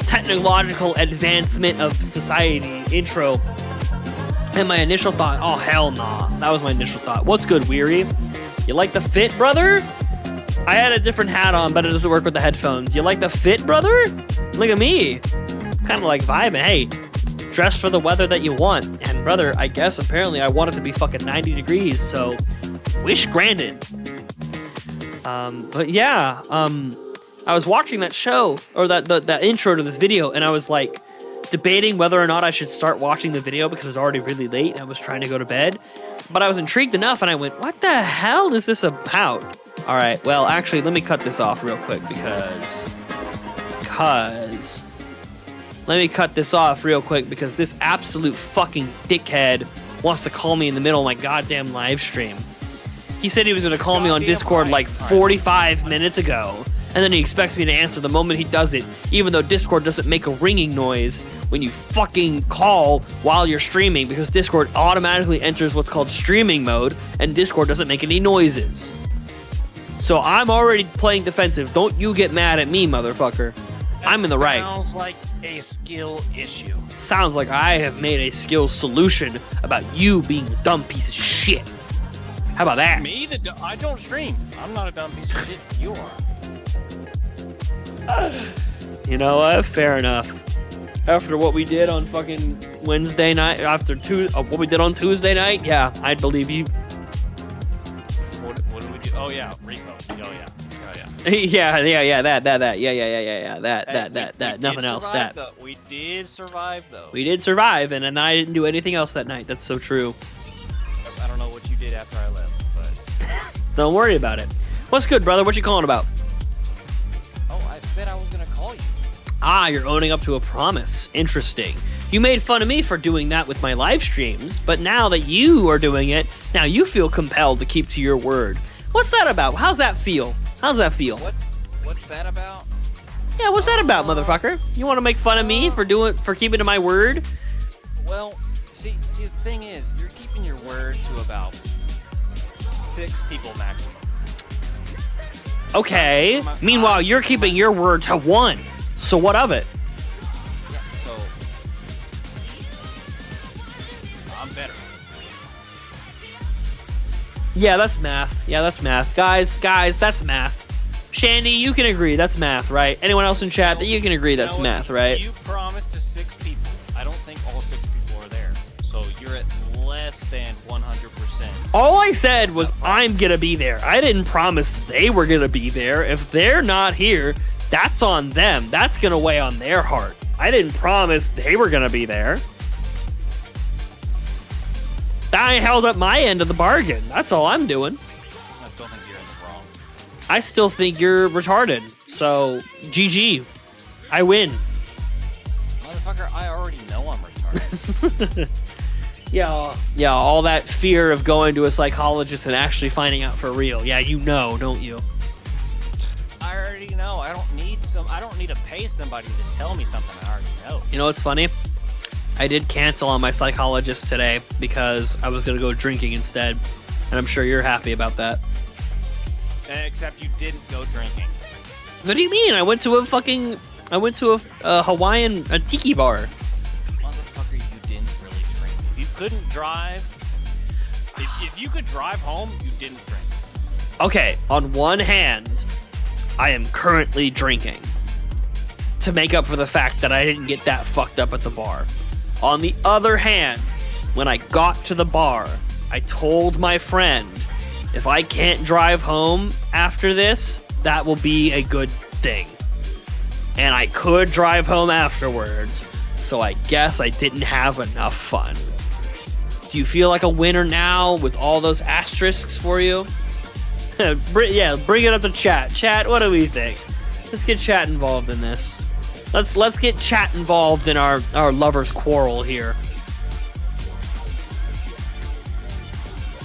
technological advancement of society intro. And my initial thought, oh hell nah, that was my initial thought. What's good, Weary? You like the fit, brother? I had a different hat on, but it doesn't work with the headphones. You like the fit, brother? Look at me. Kind of like vibing. Hey, dress for the weather that you want. And brother, I guess apparently I want it to be fucking 90 degrees, so wish granted. But yeah, I was watching that show, or that intro to this video, and I was like debating whether or not I should start watching the video because it was already really late and I was trying to go to bed. But I was intrigued enough, and I went, what the hell is this about? All right, well, actually, let me cut this off real quick because this absolute fucking dickhead wants to call me in the middle of my goddamn live stream. He said he was going to call me on Discord like 45 minutes ago, and then he expects me to answer the moment he does it, even though Discord doesn't make a ringing noise when you fucking call while you're streaming, because Discord automatically enters what's called streaming mode, and Discord doesn't make any noises. So I'm already playing defensive. Don't you get mad at me, motherfucker. I'm in the right. Sounds like a skill issue. Sounds like I have made a skill solution about you being a dumb piece of shit. How about that? Me? I don't stream. I'm not a dumb piece of shit. You are. You know what? Fair enough. After what we did on fucking Wednesday night, what we did on Tuesday night, yeah, I'd believe you. What did we do? Oh yeah, Rico. Oh yeah. Yeah, that. Nothing else. We did survive though. We did survive, and then I didn't do anything else that night. That's so true. I don't know what you did after I left, but don't worry about it. What's good, brother? What you calling about? Oh, I said I was gonna call you. Ah, you're owning up to a promise. Interesting. You made fun of me for doing that with my live streams, but now that you are doing it, now you feel compelled to keep to your word. What's that about? How's that feel? What's that about? Yeah, what's that about, motherfucker? You want to make fun of me for keeping to my word? Well, see, the thing is, you're keeping your word to about 6 people maximum. Okay. Meanwhile, you're keeping your word to 1. So what of it? Yeah, so I'm better. Yeah, that's math. Guys, that's math. Shandy, you can agree that's math, right? Anyone else in chat that you can agree that's math, right? You promised to 6 people. I don't think all 6 people are there. So you're at less than 100%. All I said was I'm gonna be there. I didn't promise they were gonna be there. If they're not here, that's on them. That's gonna weigh on their heart. I didn't promise they were gonna be there. I held up my end of the bargain. That's all I'm doing. I still think you're in the wrong. I still think you're retarded. So, GG. I win. Motherfucker, I already know I'm retarded. Yeah, all that fear of going to a psychologist and actually finding out for real. Yeah, you know, don't you? I already know. I don't need to pay somebody to tell me something I already know. You know what's funny? I did cancel on my psychologist today because I was going to go drinking instead. And I'm sure you're happy about that. Except you didn't go drinking. What do you mean? I went to a Hawaiian tiki bar. Motherfucker, you didn't really drink. If you couldn't drive, if you could drive home, you didn't drink. Okay, on one hand, I am currently drinking to make up for the fact that I didn't get that fucked up at the bar. On the other hand, when I got to the bar, I told my friend, if I can't drive home after this, that will be a good thing. And I could drive home afterwards, so I guess I didn't have enough fun. Do you feel like a winner now with all those asterisks for you? Yeah, bring it up to chat. Chat, what do we think? Let's get chat involved in this. Let's get chat involved in our lovers' quarrel here.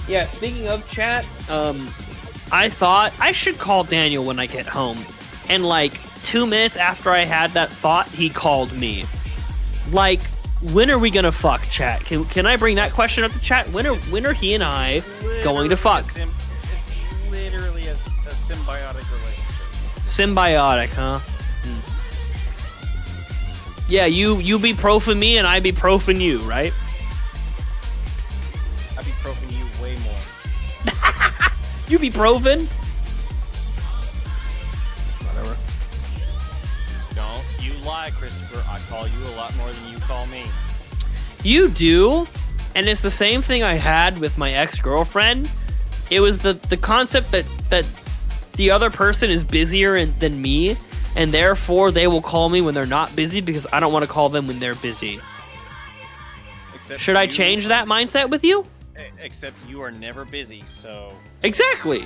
Yeah, speaking of chat, I thought I should call Daniel when I get home. And like 2 minutes after I had that thought, he called me. Like, when are we gonna fuck, chat? Can I bring that question up to chat? When are he and I going to fuck? It's literally a symbiotic relationship. Symbiotic, huh? Yeah, you be profing me and I be profing you, right? I be profing you way more. You be profing? Whatever. Don't you lie, Christopher. I call you a lot more than you call me. You do, and it's the same thing I had with my ex-girlfriend. It was the concept that the other person is busier than me, and therefore they will call me when they're not busy because I don't want to call them when they're busy. Should I change that mindset with you? Except you are never busy, so... Exactly.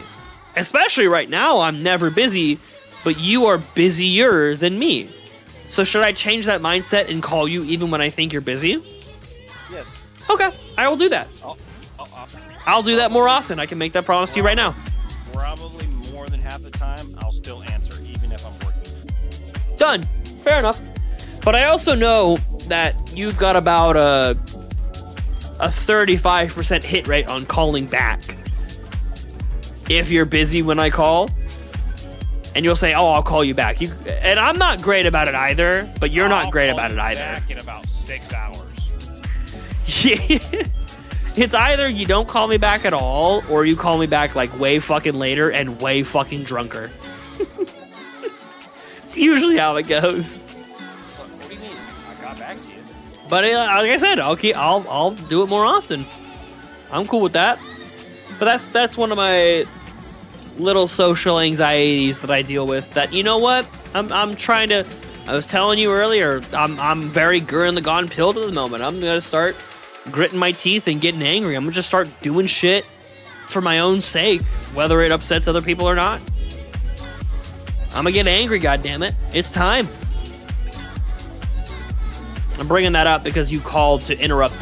Especially right now, I'm never busy, but you are busier than me. So should I change that mindset and call you even when I think you're busy? Yes. Okay, I will do that. I'll do that more often. I can make that promise to you right now. Probably more than half the time, I'll still answer, even if I'm working. Done. Fair enough. But I also know that you've got about a 35% hit rate on calling back. If you're busy when I call, and you'll say, "Oh, I'll call you back." And I'm not great about it either, but you're not great about it either. Back in about 6 hours. Yeah. It's either you don't call me back at all, or you call me back like way fucking later and way fucking drunker. It's usually how it goes. What do you mean? I got back to you. But like I said, I'll do it more often. I'm cool with that. But that's one of my little social anxieties that I deal with. That, you know what? I'm trying to. I was telling you earlier. I'm very Gurren Lagann pilled at the moment. I'm gonna start gritting my teeth and getting angry. I'm gonna just start doing shit for my own sake, whether it upsets other people or not. I'm gonna get angry. Goddammit, it's time. I'm bringing that up because you called to interrupt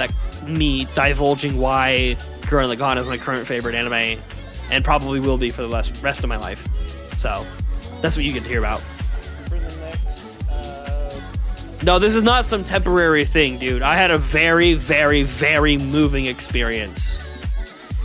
me divulging why Gurren Lagann is my current favorite anime, and probably will be for the rest of my life. So, that's what you get to hear about. For the next, No, this is not some temporary thing, dude. I had a very, very, very moving experience.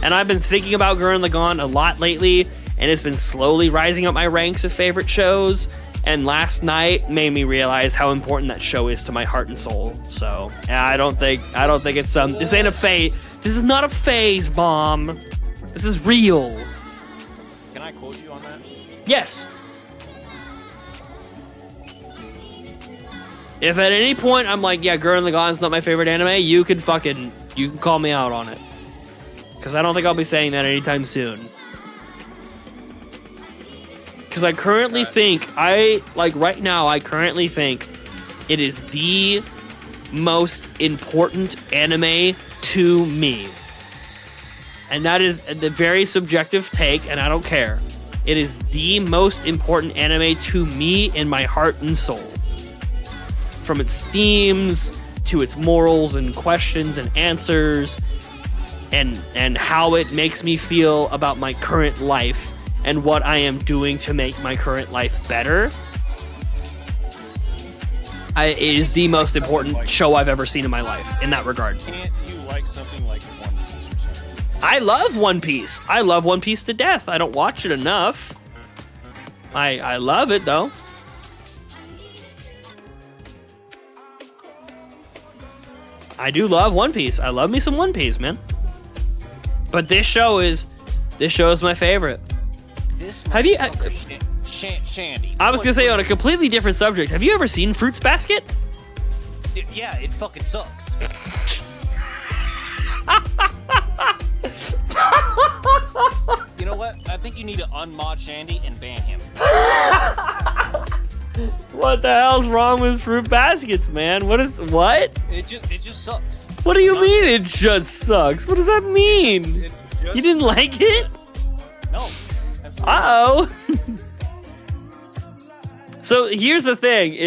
And I've been thinking about Gurren Lagann a lot lately, and it's been slowly rising up my ranks of favorite shows. And last night made me realize how important that show is to my heart and soul. So, yeah, I don't think it's this ain't a phase. This is not a phase bomb. This is real. Can I quote you on that? Yes. If at any point I'm like, yeah, Gurren Lagann's not my favorite anime, you can call me out on it. Because I don't think I'll be saying that anytime soon. Because I currently think, right now, I currently think it is the most important anime to me. And that is a very subjective take, and I don't care. It is the most important anime to me in my heart and soul. From its themes, to its morals and questions and answers, and how it makes me feel about my current life, and what I am doing to make my current life better. It is the most important show I've ever seen in my life, in that regard. Can't you like something like One Piece or something? I love One Piece. I love One Piece to death. I don't watch it enough. I love it, though. I do love One Piece. I love me some One Piece, man. But this show is my favorite. Have you? Shandy. I was gonna say on a completely different subject. Have you ever seen Fruits Basket? Yeah, it fucking sucks. You know what? I think you need to unmod Shandy and ban him. What the hell's wrong with Fruit Baskets, man? What? It just sucks. What do you mean it just sucks? What does that mean? You didn't like it? No. Uh-oh. So here's the thing,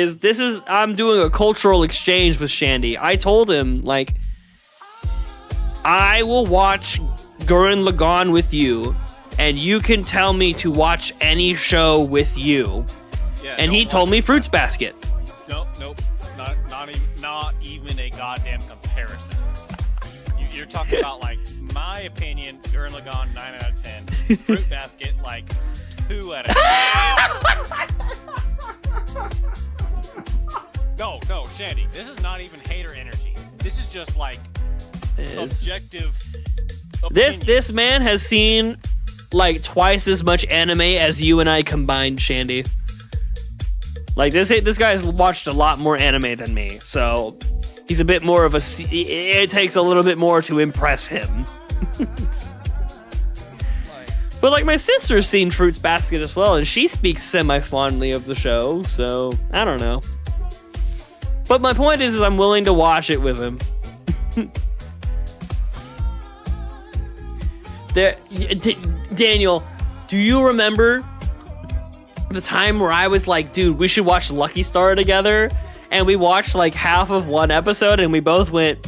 I'm doing a cultural exchange with Shandy. I told him, I will watch Gurren Lagann with you and you can tell me to watch any show with you. Yeah, And he told me Fruits Basket. Nope. Not even a goddamn comparison. You're talking about, like, my opinion, Gurren Lagann, 9 out of 10. Fruit Basket, like, 2 out of 10. No, Shandy, this is not even hater energy. This is just, like, objective opinion. This man has seen, like, twice as much anime as you and I combined, Shandy. Like, this guy's watched a lot more anime than me, so he's a bit more of a... It takes a little bit more to impress him. But, like, my sister's seen Fruits Basket as well, and she speaks semi-fondly of the show, so I don't know. But my point is I'm willing to watch it with him. Daniel, do you remember the time where I was like, dude, we should watch Lucky Star together? And we watched like half of one episode and we both went,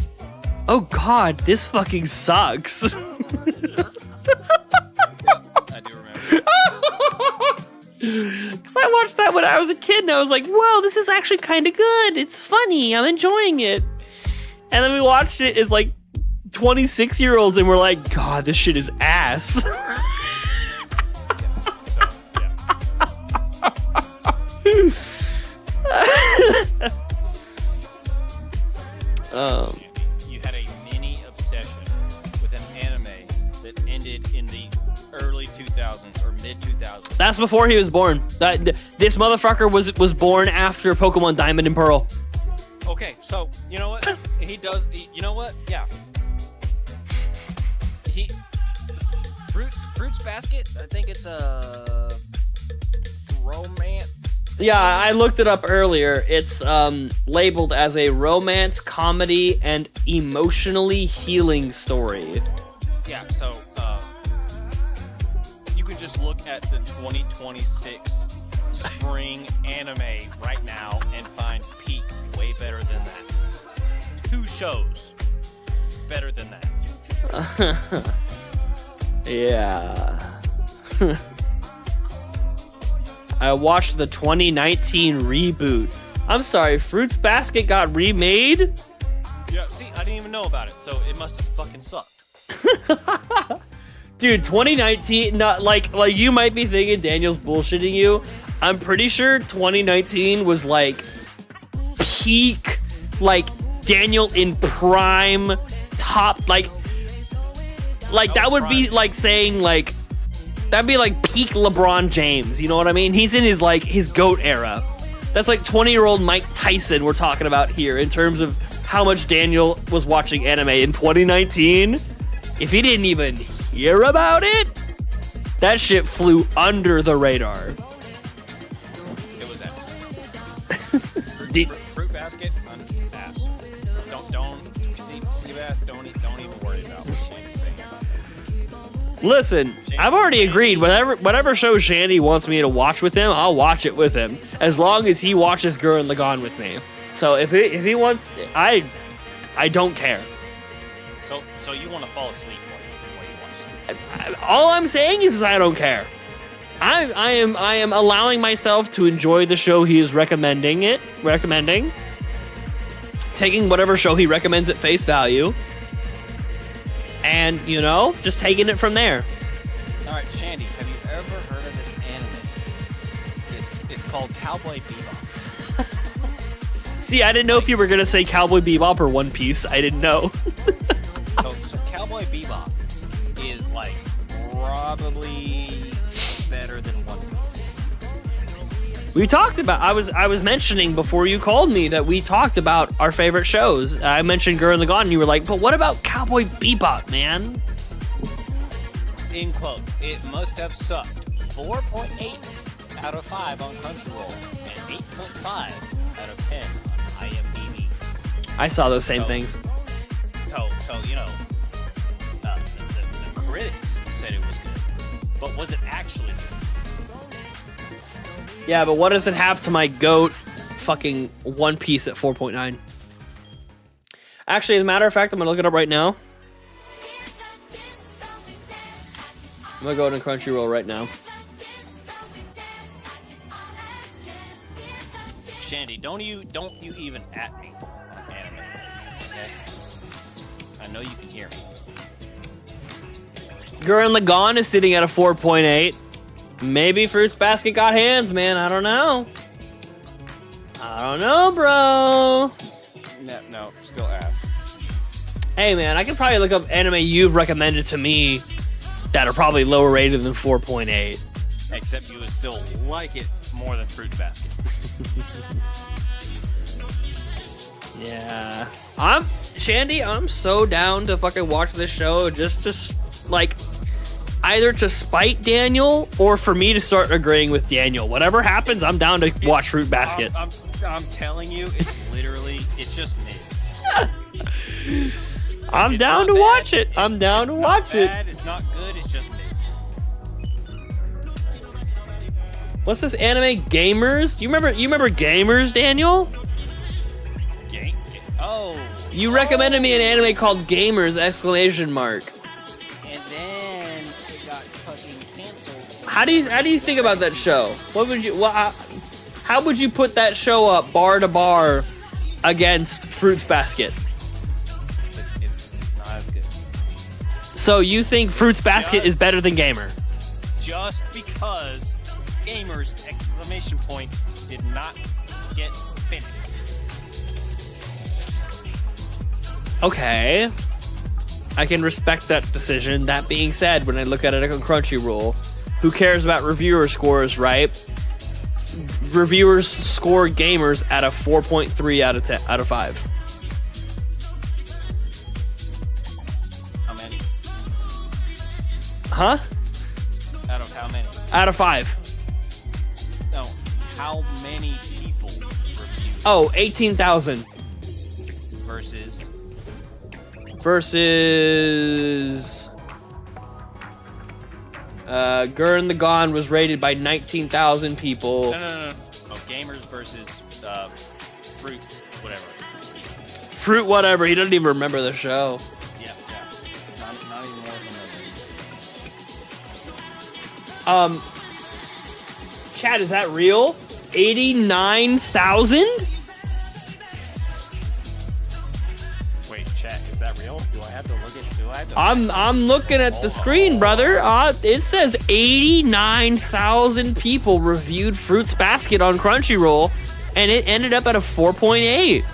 oh god, this fucking sucks. Yep, I do remember. Because I watched that when I was a kid and I was like, whoa, this is actually kind of good. It's funny. I'm enjoying it. And then we watched it as like 26-year-olds and we're like, god, this shit is ass. You had a mini obsession with an anime that ended in the early 2000s or mid 2000s. That's before he was born. This motherfucker was born after Pokemon Diamond and Pearl. Okay, so you know what he does? You know what? Yeah. Fruits Basket. I think it's a romance. Yeah, I looked it up earlier. It's labeled as a romance, comedy, and emotionally healing story. Yeah, so you can just look at the 2026 spring anime right now and find Peak way better than that. 2 shows better than that. Yeah. I watched the 2019 reboot. I'm sorry, Fruits Basket got remade? Yeah, see, I didn't even know about it, so it must have fucking sucked. Dude, 2019, not like you might be thinking Daniel's bullshitting you. I'm pretty sure 2019 was like peak, like Daniel in prime, top, like that would be like saying like, that'd be like peak LeBron James, you know what I mean? He's in his like his GOAT era. That's like 20-year-old Mike Tyson we're talking about here in terms of how much Daniel was watching anime in 2019. If he didn't even hear about it, that shit flew under the radar. It was ass. Fruit Basket, ass. Don't see ass. Don't even worry about what Shandy's saying about that. Listen, I've already agreed. Whatever show Shandy wants me to watch with him, I'll watch it with him, as long as he watches Gurren Lagann with me. So if he wants, I don't care. So you want to fall asleep while you watch something? All I'm saying is I don't care. I am allowing myself to enjoy the show he is recommending. Taking whatever show he recommends at face value. And, you know, just taking it from there. Alright, Shandy, have you ever heard of this anime? It's called Cowboy Bebop. See, I didn't know if you were going to say Cowboy Bebop or One Piece. I didn't know. So Cowboy Bebop is like probably better than One Piece. We talked about, I was mentioning before you called me that we talked about our favorite shows. I mentioned Gurren Lagann and you were like, but what about Cowboy Bebop, man? In quote, it must have sucked 4.8 out of 5 on Crunchyroll and 8.5 out of 10 on IMDb. I saw those same things. So you know, the critics said it was good, but was it actually good? Yeah, but what does it have to my GOAT fucking One Piece at 4.9? Actually, as a matter of fact, I'm gonna look it up right now. gonna go to Crunchyroll right now. Shandy, don't you even at me on anime. Okay? I know you can hear me. Gurren Lagann is sitting at a 4.8. Maybe Fruits Basket got hands, man. I don't know. I don't know, bro. No, still ass. Hey, man, I could probably look up anime you've recommended to me that are probably lower rated than 4.8. Except you would still like it more than Fruit Basket. Yeah. Shandy, I'm so down to fucking watch this show just to, like, either to spite Daniel or for me to start agreeing with Daniel. Whatever happens, I'm down to watch Fruit Basket. I'm telling you, it's just me. I'm down to watch it. I'm down to watch it. It's not good, it's just me. What's this anime? Gamers? You remember Gamers, Daniel? Oh. You recommended me an anime called Gamers! ! And then it got fucking canceled. How do you think about that show? How would you put that show up bar to bar against Fruits Basket? It's not as good. So you think Fruits Basket is better than Gamer? Just because Gamers! ! Did not get finished. Okay. I can respect that decision. That being said, when I look at it on Crunchyroll, who cares about reviewer scores, right? Reviewers score Gamers at a 4.3 out of 5. How many? Huh? Out of how many? Out of 5. No. How many people reviewed? Oh, 18,000. Versus Gurren Lagann was rated by 19,000 people. No. Oh, Gamers versus Fruit, whatever. Fruit, whatever. He doesn't even remember the show. Yeah. Not even more than that. Chad, is that real? 89,000? Is that real? Do I have to look at? I'm looking at the screen, brother. It says 89,000 people reviewed Fruits Basket on Crunchyroll, and it ended up at a 4.8.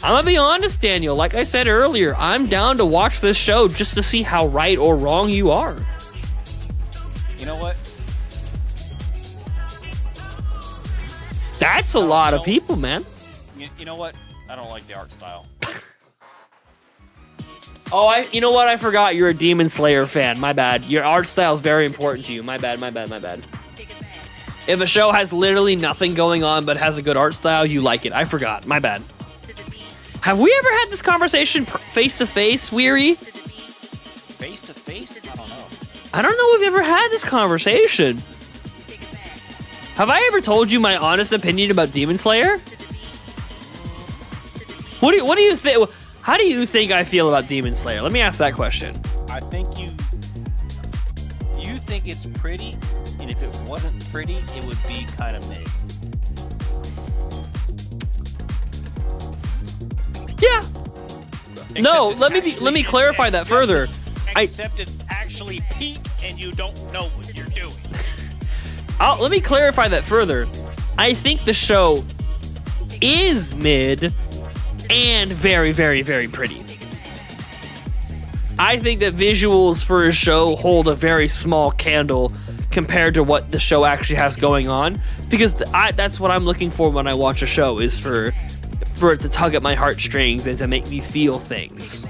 I'm gonna be honest, Daniel. Like I said earlier, I'm down to watch this show just to see how right or wrong you are. You know what? That's a lot of people, man. You know what? I don't like the art style. Oh, you know what? I forgot you're a Demon Slayer fan. My bad. Your art style is very important to you. My bad. If a show has literally nothing going on but has a good art style, you like it. I forgot. My bad. Have we ever had this conversation face to face, Weary? Face to face? I don't know. I don't know if we've ever had this conversation. Have I ever told you my honest opinion about Demon Slayer? What do you think? How do you think I feel about Demon Slayer? Let me ask that question. I think you think it's pretty, and if it wasn't pretty, it would be kind of mid. Yeah. No, let me clarify that further. Except it's actually peak, and you don't know what you're doing. Let me clarify that further. I think the show is mid and very, very, very pretty. I think that visuals for a show hold a very small candle compared to what the show actually has going on, because that's what I'm looking for when I watch a show, is for it to tug at my heartstrings and to make me feel things.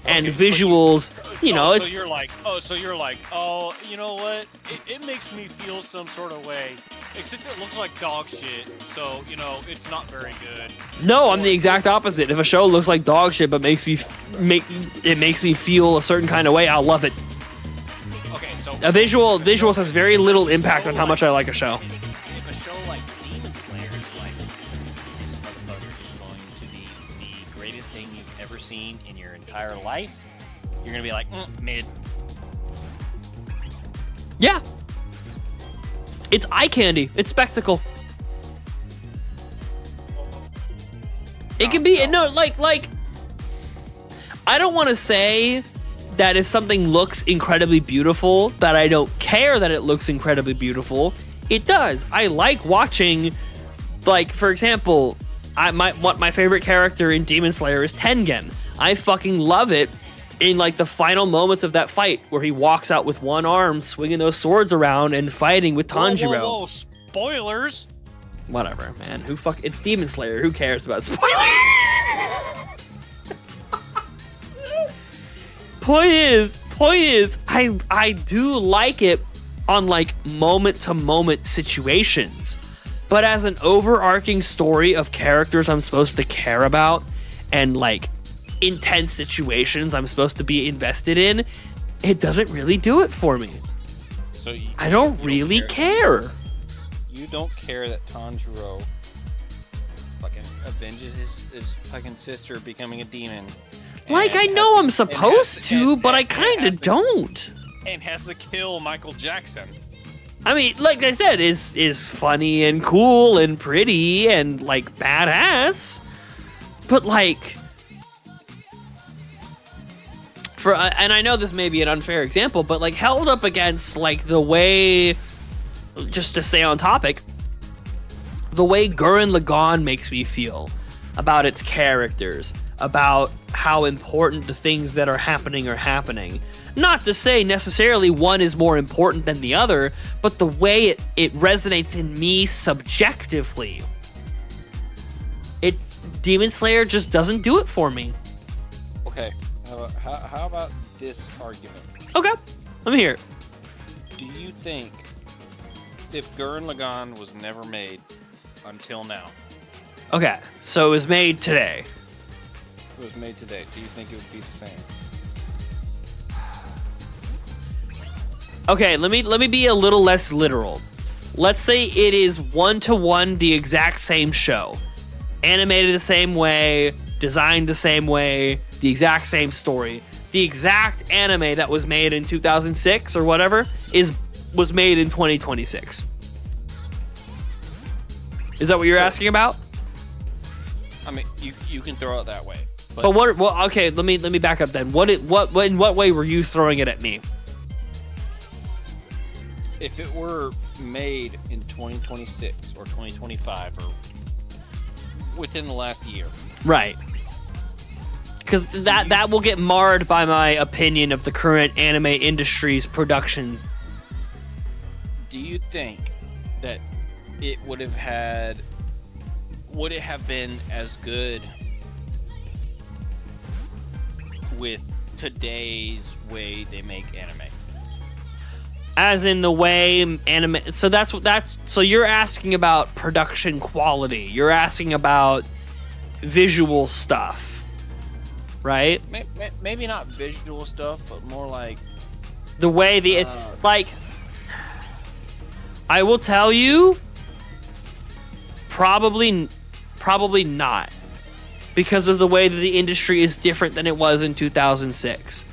And visuals, you know, it's... So you're like, you know what? It makes me feel some sort of way. Except it looks like dog shit, so, you know, it's not very good. No, I'm the exact opposite. If a show looks like dog shit but makes me feel a certain kind of way, I'll love it. Okay, so... Visuals has very little impact on how much I like a show. If a show like Demon Slayer is like, this motherfucker is going to be the greatest thing you've ever seen in your entire life, you're going to be like, mid. Yeah. It's eye candy. It's spectacle. It can be, no, like, I don't want to say that if something looks incredibly beautiful, that I don't care that it looks incredibly beautiful. It does. I like watching, like, for example, my favorite character in Demon Slayer is Tengen. I fucking love it in, like, the final moments of that fight where he walks out with one arm, swinging those swords around and fighting with Tanjiro. Whoa, spoilers! Whatever, man. It's Demon Slayer. Who cares about spoilers? Point is, I do like it on, like, moment-to-moment situations. But as an overarching story of characters I'm supposed to care about and, like, intense situations I'm supposed to be invested in, it doesn't really do it for me. So I don't really care. You don't care that Tanjiro fucking avenges his fucking sister becoming a demon. Like, I know I'm supposed to, but I kind of don't. And has to kill Michael Jackson. I mean, like I said, is funny and cool and pretty and, like, badass. But, like, and I know this may be an unfair example, but, like, held up against, like, the way, just to stay on topic, the way Gurren Lagann makes me feel about its characters, about how important the things that are happening are happening. Not to say necessarily one is more important than the other, but the way it resonates in me subjectively. Demon Slayer just doesn't do it for me. Okay, how about this argument? Okay, let me hear it. Do you think if Gurren Lagann was never made until now? Okay, so it was made today. It was made today. Do you think it would be the same? Okay, let me be a little less literal. Let's say it is 1-to-1 the exact same show. Animated the same way, designed the same way, the exact same story. The exact anime that was made in 2006 or whatever was made in 2026. Is that what you're asking about? I mean, you can throw it that way. But what? Well, okay. Let me back up then. In what way were you throwing it at me? If it were made in 2026 or 2025 or within the last year, right? Because that will get marred by my opinion of the current anime industry's production. Do you think that it would it have been as good with today's way they make anime? As in the way anime. So you're asking about production quality. You're asking about visual stuff, right? Maybe not visual stuff, but more like the way like. I will tell you, probably not, because of the way that the industry is different than it was in 2006.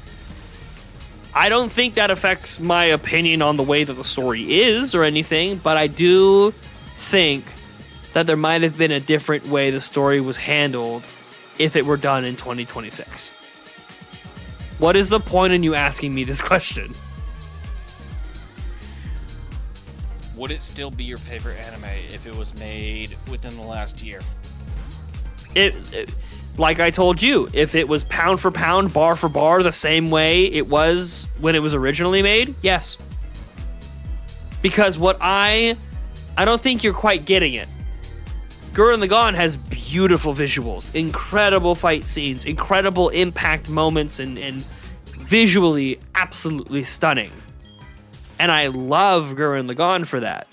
I don't think that affects my opinion on the way that the story is or anything, but I do think that there might have been a different way the story was handled if it were done in 2026. What is the point in you asking me this question? Would it still be your favorite anime if it was made within the last year? Like I told you, if it was pound for pound, bar for bar, the same way it was when it was originally made, yes. Because I don't think you're quite getting it. Gurren Lagann has beautiful visuals, incredible fight scenes, incredible impact moments, and visually absolutely stunning. And I love Gurren Lagann for that.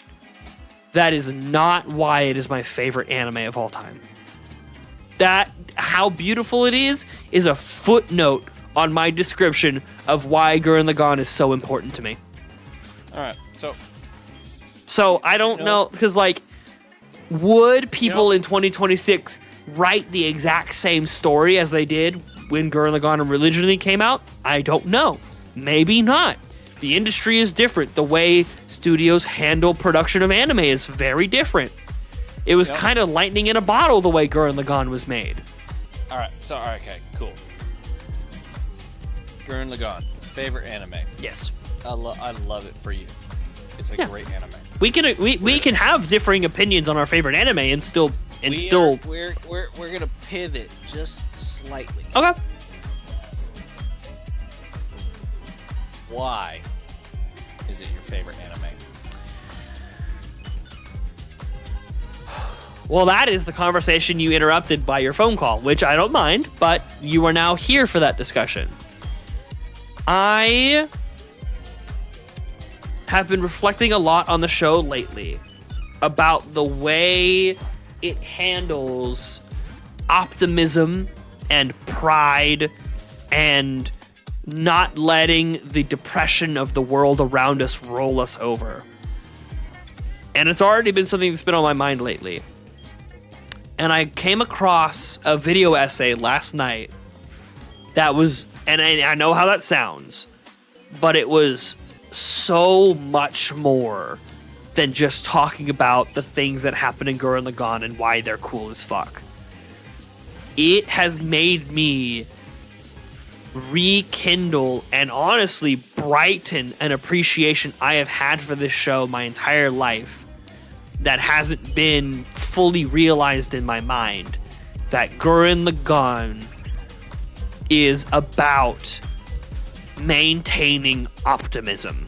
That is not why it is my favorite anime of all time. That, how beautiful it is a footnote on my description of why Gurren Lagann is so important to me. Alright, so I don't know, because, like, would people in 2026 write the exact same story as they did when Gurren Lagann originally came out? I don't know. Maybe not. The industry is different. The way studios handle production of anime is very different. It was kind of lightning in a bottle the way Gurren Lagann was made. All right, okay, cool. Gurren Lagann, favorite anime. Yes. I love it for you. It's a great anime. We can have differing opinions on our favorite anime and still we're gonna pivot just slightly. Okay. Why is it your favorite anime? Well, that is the conversation you interrupted by your phone call, which I don't mind, but you are now here for that discussion. I have been reflecting a lot on the show lately about the way it handles optimism and pride and not letting the depression of the world around us roll us over. And it's already been something that's been on my mind lately. And I came across a video essay last night that was, and I know how that sounds, but it was so much more than just talking about the things that happen in Gurren Lagann and why they're cool as fuck. It has made me rekindle and honestly brighten an appreciation I have had for this show my entire life that hasn't been fully realized in my mind. That Gurren Lagann is about maintaining optimism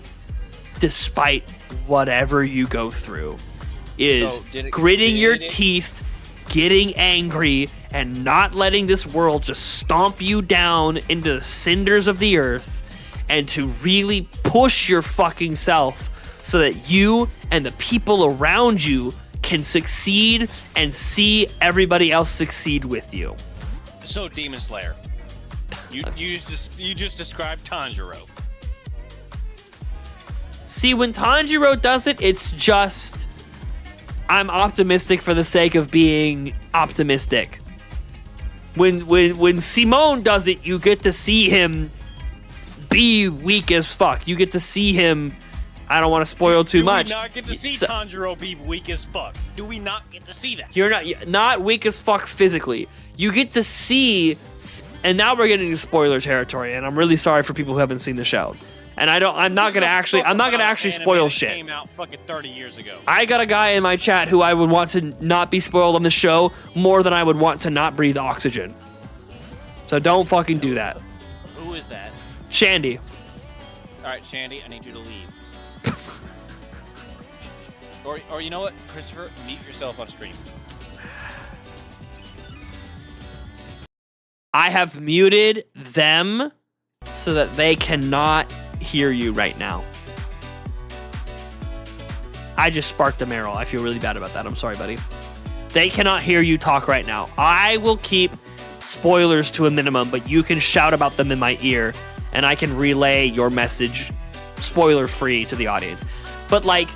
despite whatever you go through. Is gritting your teeth, getting angry, and not letting this world just stomp you down into the cinders of the earth, and to really push your fucking self so that you and the people around you can succeed and see everybody else succeed with you. So, Demon Slayer, you just described Tanjiro. See, when Tanjiro does it, it's just I'm optimistic for the sake of being optimistic. When Simone does it, you get to see him be weak as fuck. You get to see him. I don't want to spoil too much. Do we not get to see Tanjiro be weak as fuck? Do we not get to see that? You're not weak as fuck physically. You get to see, and now we're getting into spoiler territory, and I'm really sorry for people who haven't seen the show. And I'm not gonna actually spoil shit. Came out fucking 30 years ago. I got a guy in my chat who I would want to not be spoiled on the show more than I would want to not breathe oxygen. So don't fucking do that. Who is that? Shandy. All right, Shandy, I need you to leave. Or you know what, Christopher, mute yourself on stream. I have muted them so that they cannot hear you right now. I just sparked a Marill. I feel really bad about that. I'm sorry, buddy. They cannot hear you talk right now. I will keep spoilers to a minimum, but you can shout about them in my ear, and I can relay your message spoiler-free to the audience. But, like,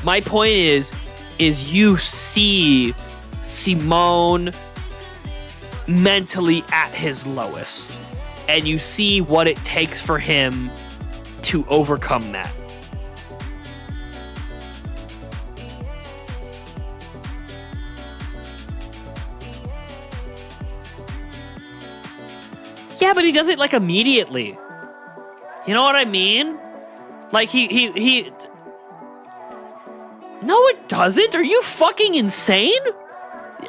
my point is you see Simone mentally at his lowest, and you see what it takes for him to overcome that. Yeah, but he does it like immediately. You know what I mean? Like he No, it doesn't. Are you fucking insane?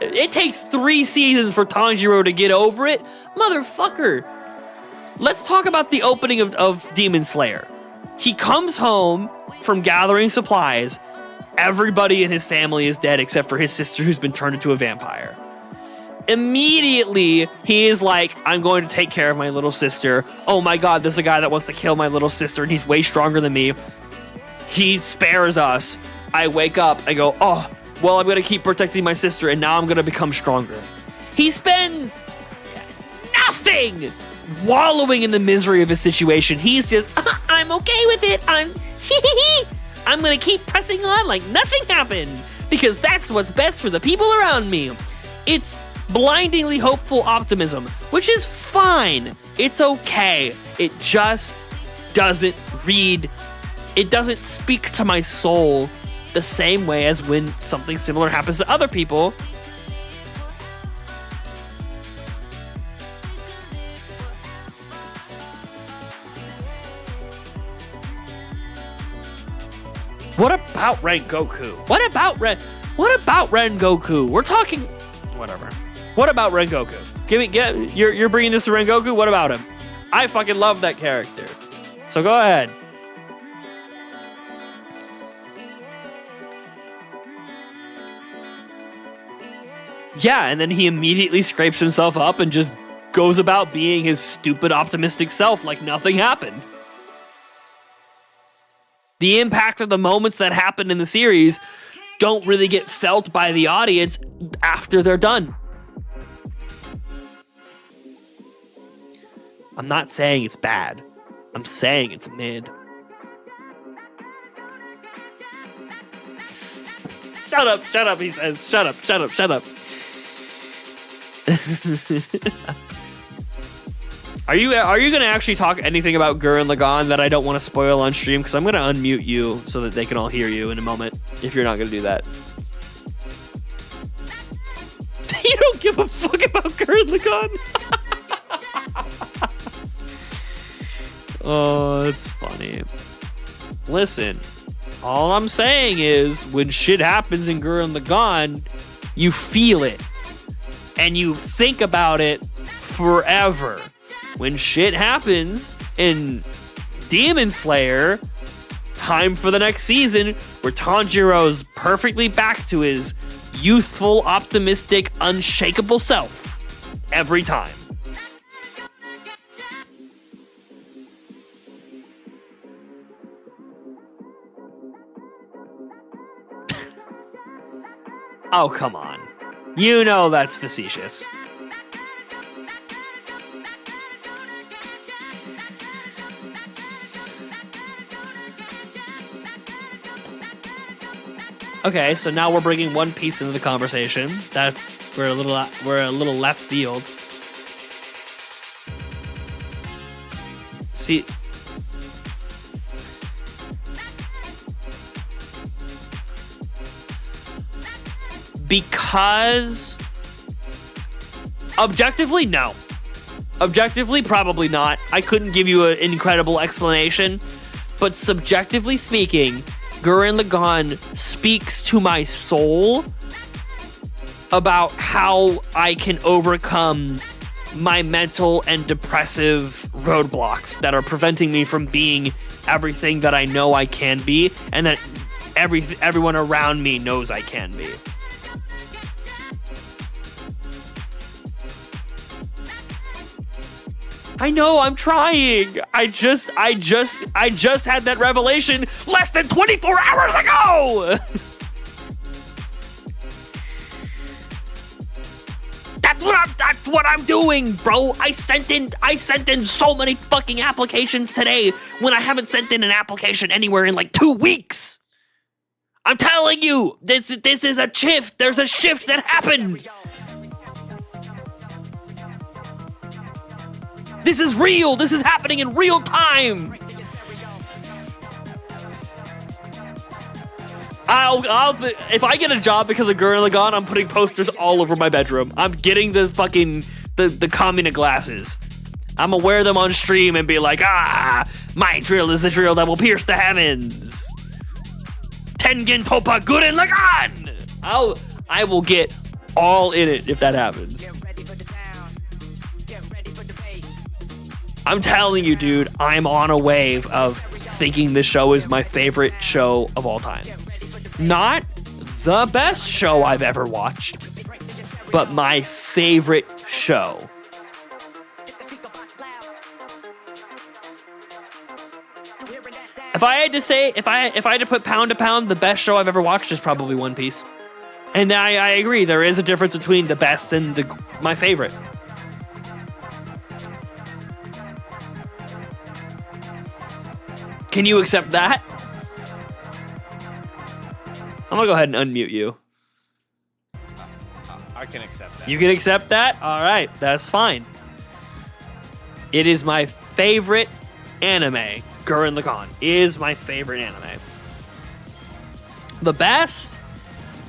It takes 3 seasons for Tanjiro to get over it. Motherfucker. Let's talk about the opening of Demon Slayer. He comes home from gathering supplies. Everybody in his family is dead except for his sister, who's been turned into a vampire. Immediately, he is like, I'm going to take care of my little sister. Oh my god, there's a guy that wants to kill my little sister, and he's way stronger than me. He spares us. I wake up, I go, oh, well, I'm going to keep protecting my sister, and now I'm going to become stronger. He spends nothing wallowing in the misery of his situation. He's just, I'm okay with it. I'm going to keep pressing on like nothing happened, because that's what's best for the people around me. It's blindingly hopeful optimism, which is fine. It's okay. It just doesn't read, it doesn't speak to my soul the same way as when something similar happens to other people. What about Rengoku? What about Rengoku? We're talking, whatever. What about Rengoku? You're bringing this to Rengoku? What about him? I fucking love that character. So go ahead. Yeah, and then he immediately scrapes himself up and just goes about being his stupid, optimistic self like nothing happened. The impact of the moments that happen in the series don't really get felt by the audience after they're done. I'm not saying it's bad. I'm saying it's mid. Shut up, he says. Shut up. Are you gonna actually talk anything about Gurren Lagann that I don't want to spoil on stream? Because I'm gonna unmute you so that they can all hear you in a moment. If you're not gonna do that, you don't give a fuck about Gurren Lagann. Oh, that's funny. Listen, all I'm saying is when shit happens in Gurren Lagann, you feel it and you think about it forever. When shit happens in Demon Slayer, time for the next season where Tanjiro's perfectly back to his youthful, optimistic, unshakable self every time. Oh, come on. You know that's facetious. Okay, so now we're bringing One Piece into the conversation. We're a little left field. See, because objectively, no. Objectively, probably not. I couldn't give you an incredible explanation, but subjectively speaking, Gurren Lagann speaks to my soul about how I can overcome my mental and depressive roadblocks that are preventing me from being everything that I know I can be and that everyone around me knows I can be. I know, I'm trying. I just had that revelation less than 24 hours ago. That's what I'm doing, bro. I sent in so many fucking applications today when I haven't sent in an application anywhere in like 2 weeks. I'm telling you, this is a shift. There's a shift that happened. This is real. This is happening in real time. If I get a job because of Gurren Lagann, I'm putting posters all over my bedroom. I'm getting the fucking the Kamina glasses. I'm gonna wear them on stream and be like, my drill is the drill that will pierce the heavens. Tengen Toppa Gurren Lagann. I will get all in it if that happens. I'm telling you, dude, I'm on a wave of thinking this show is my favorite show of all time. Not the best show I've ever watched, but my favorite show. If I had to say, if I had to put pound to pound, the best show I've ever watched is probably One Piece. And I agree, there is a difference between the best and my favorite. Can you accept that? I'm gonna go ahead and unmute you. I can accept that. You can accept that? All right, that's fine. It is my favorite anime Gurren Lagann is my favorite anime. The best,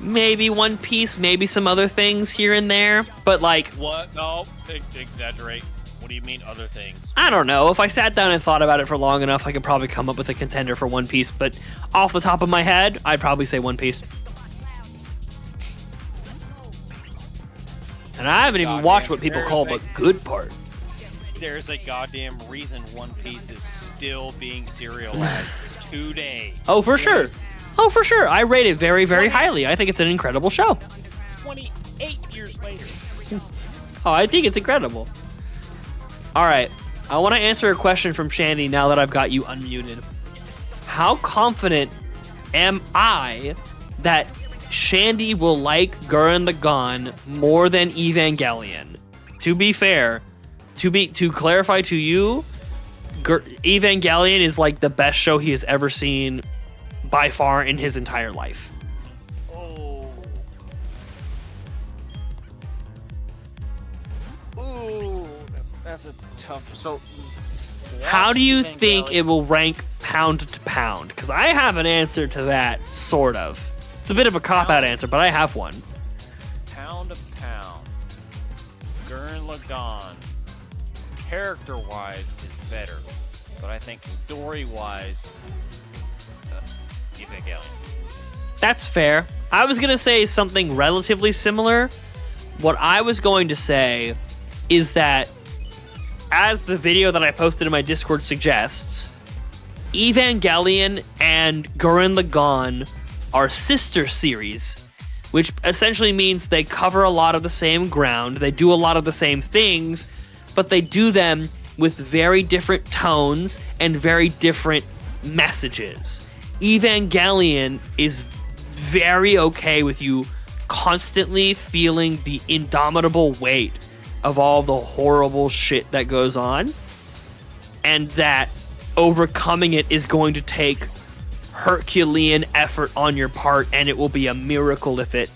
maybe One Piece, maybe some other things here and there, but like... What? No, exaggerate. What do you mean other things? I don't know. If I sat down and thought about it for long enough, I could probably come up with a contender for One Piece, but off the top of my head, I'd probably say One Piece. And I haven't even watched what people call the good part. There's a goddamn reason One Piece is still being serialized today. Oh, for sure. Oh, for sure. I rate it very, very highly. I think it's an incredible show. 28 years later. Oh, I think it's incredible. All right. I want to answer a question from Shandy now that I've got you unmuted. How confident am I that Shandy will like Gurren Lagann more than Evangelion? To be fair, to clarify to you, Evangelion is like the best show he has ever seen by far in his entire life. Oh. Ooh, that's a tough. So, how do you think it will rank pound to pound? Because I have an answer to that, sort of. It's a bit of a cop-out answer, but I have one. Pound to pound, Gurren Lagann, character-wise, is better, but I think story-wise, Evangelion. That's fair. I was going to say something relatively similar. What I was going to say is that, as the video that I posted in my Discord suggests, Evangelion and Gurren Lagann are sister series, which essentially means they cover a lot of the same ground, they do a lot of the same things, but they do them with very different tones and very different messages. Evangelion is very okay with you constantly feeling the indomitable weight of all the horrible shit that goes on, and that overcoming it is going to take Herculean effort on your part, and it will be a miracle if it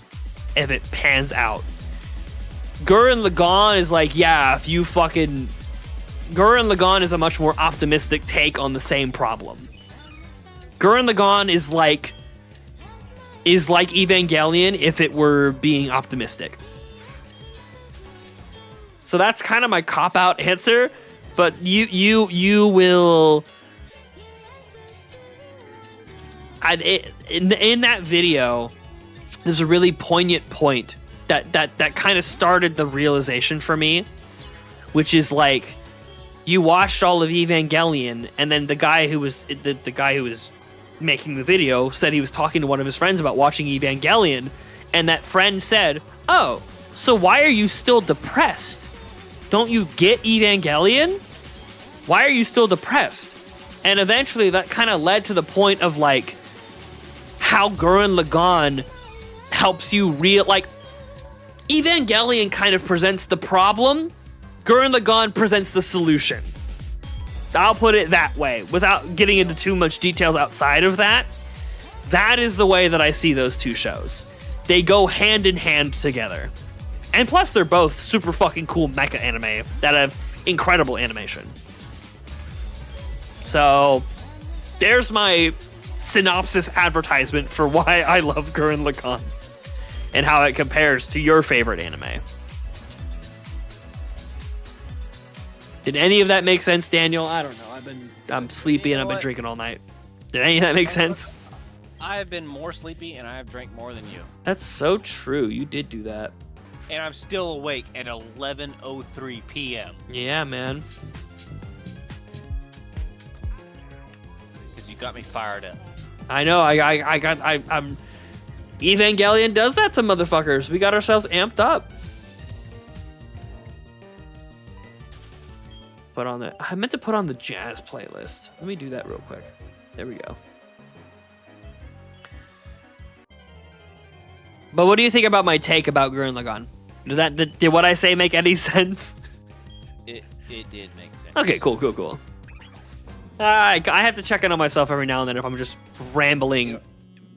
pans out. Gurren Lagann is like, yeah, if you fucking... Gurren Lagann is a much more optimistic take on the same problem. Gurren Lagann is like Evangelion if it were being optimistic. So that's kind of my cop-out answer, but you will... In that video, there's a really poignant point that kind of started the realization for me, which is like, you watched all of Evangelion, and then the guy who was making the video said he was talking to one of his friends about watching Evangelion, and that friend said, "Oh, so why are you still depressed? Don't you get Evangelion? Why are you still depressed?" And eventually that kind of led to the point of like how Gurren Lagann helps you Evangelion kind of presents the problem, Gurren Lagann presents the solution. I'll put it that way, without getting into too much details outside of that. That is the way that I see those two shows. They go hand in hand together. And plus, they're both super fucking cool mecha anime that have incredible animation. So, there's my synopsis advertisement for why I love Gurren Lagann and how it compares to your favorite anime. Did any of that make sense, Daniel? I don't know. I'm sleepy and I've been drinking all night. Did any of that make sense? I have been more sleepy and I have drank more than you. That's so true. You did do that. And I'm still awake at 11:03 p.m. Yeah, man. Because you got me fired up. I know. I'm. Evangelion does that to motherfuckers. We got ourselves amped up. I meant to put on the jazz playlist. Let me do that real quick. There we go. But what do you think about my take about Gurren Lagann? Did what I say make any sense? It did make sense. Okay, cool. I have to check in on myself every now and then if I'm just rambling,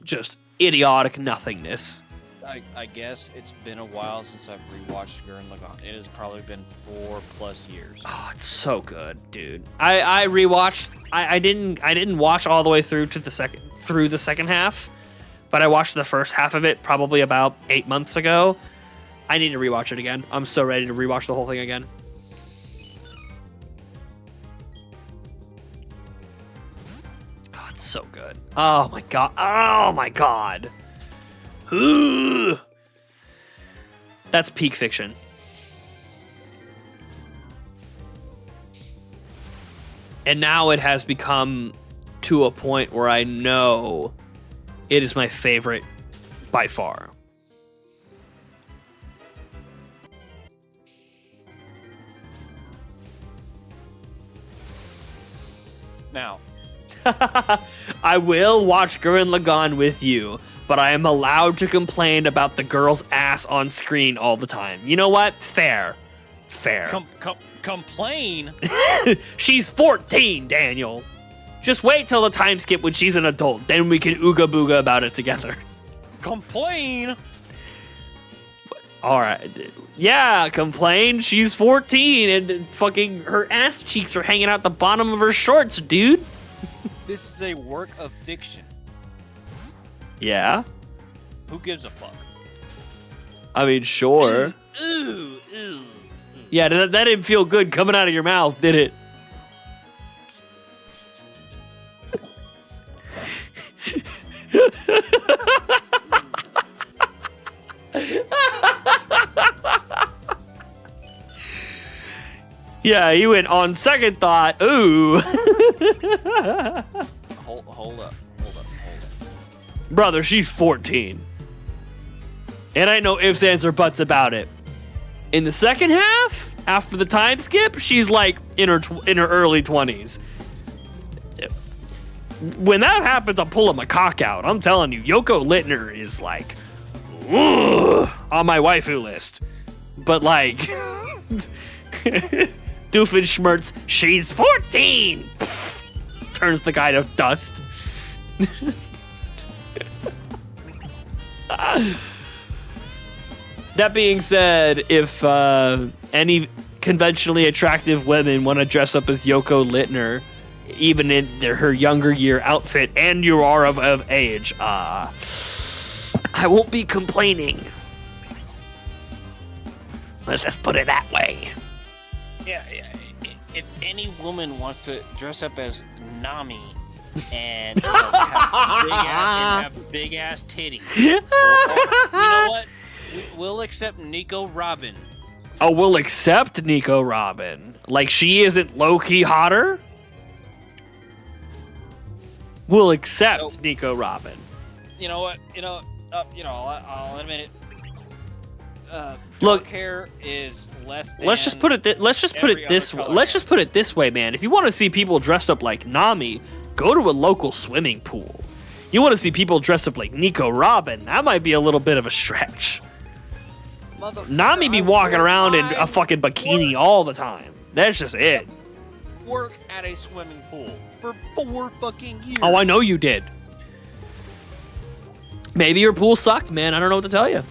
just idiotic nothingness. I guess it's been a while since I've rewatched Gurren Lagann. It has probably been 4+ years. Oh, it's so good, dude. I rewatched. I didn't watch all the way through to the second half, but I watched the first half of it probably about 8 months ago. I need to rewatch it again. I'm so ready to rewatch the whole thing again. Oh, it's so good. Oh my god. Oh my god. Ugh. That's peak fiction. And now it has become to a point where I know it is my favorite by far. Now, I will watch Gurren Lagann with you, but I am allowed to complain about the girl's ass on screen all the time. You know what? Fair. complain. She's 14, Daniel. Just wait till the time skip when she's an adult. Then we can ooga booga about it together. Complain. All right. Yeah, complain. She's 14 and fucking her ass cheeks are hanging out the bottom of her shorts, dude. This is a work of fiction. Yeah. Who gives a fuck? I mean, sure. Ooh, ooh. Yeah, that didn't feel good coming out of your mouth, did it? Yeah, you went on second thought. Ooh. Hold up. Brother, she's 14. And I know ifs, ands, or buts about it. In the second half, after the time skip, she's like in her early 20s. When that happens, I'm pulling my cock out. I'm telling you, Yoko Littner is like, ugh, on my waifu list. But like, Doofenshmirtz, she's 14. Pfft, turns the guy to dust. That being said, if any conventionally attractive women want to dress up as Yoko Littner, even in her younger year outfit, and you are of age, I won't be complaining. Let's just put it that way. Yeah. If any woman wants to dress up as Nami and have big ass titties, you know what? We'll accept Nico Robin. Oh, we'll accept Nico Robin. Like she isn't low-key hotter? We'll accept Nico Robin. You know what? I'll admit it. Look, dark hair is less than. Let's just put it this way, man. If you want to see people dressed up like Nami, go to a local swimming pool. You want to see people dressed up like Nico Robin? That might be a little bit of a stretch. Nami be walking around in a fucking bikini all the time. That's just it. Work at a swimming pool for 4 fucking years. Oh, I know you did. Maybe your pool sucked, man. I don't know what to tell you.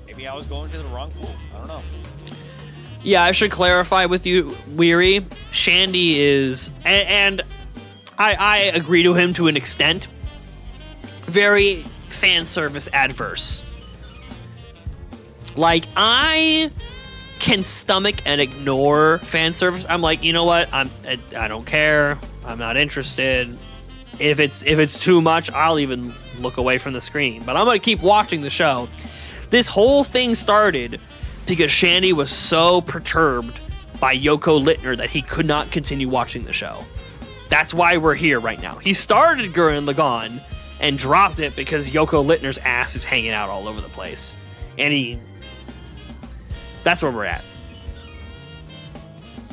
Maybe I was going to the wrong pool. I don't know. Yeah, I should clarify with you, Weary. Shandy is, and I agree to him to an extent, very fan service adverse. Like, I can stomach and ignore fan service. I'm like, you know what? I don't care. I'm not interested. If it's too much, I'll even look away from the screen. But I'm gonna keep watching the show. This whole thing started because Shandy was so perturbed by Yoko Littner that he could not continue watching the show. That's why we're here right now. He started Gurren Lagann and dropped it because Yoko Littner's ass is hanging out all over the place. And that's where we're at.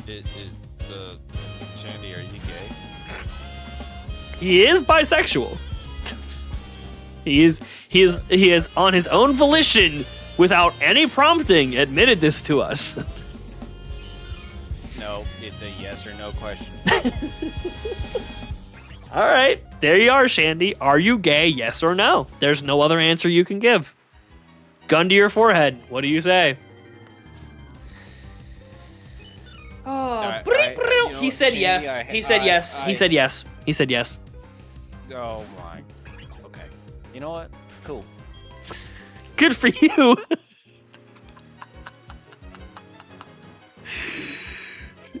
Shandy, are you gay? He is bisexual. He is on his own volition, without any prompting, admitted this to us. No, it's a yes or no question. All right, there you are, Shandy. Are you gay? Yes or no? There's no other answer you can give. Gun to your forehead. What do you say? He said yes. He said yes. He said yes. He said yes. Oh my. Okay. You know what? Cool. Good for you.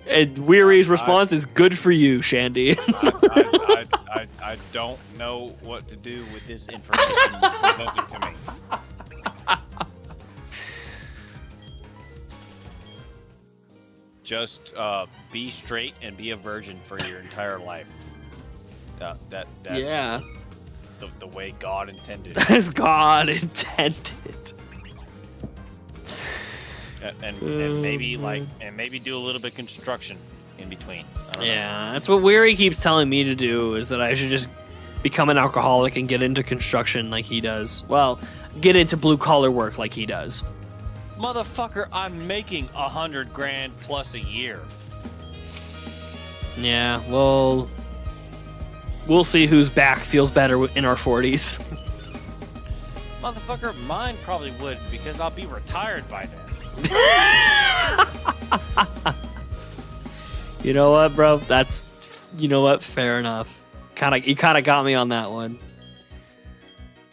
And Weary's response is good for you, Shandy. I don't know what to do with this information presented to me. Just be straight and be a virgin for your entire life. That's yeah. The way God intended. As God intended. And maybe maybe do a little bit of construction in between. I don't know. That's what Weary keeps telling me to do, is that I should just become an alcoholic and get into construction like he does. Well, get into blue collar work like he does. Motherfucker, I'm making $100,000 plus a year. Yeah, well, we'll see whose back feels better in our 40s. Motherfucker, mine probably would, because I'll be retired by then. You know what, bro? You know what? Fair enough. You kind of got me on that one.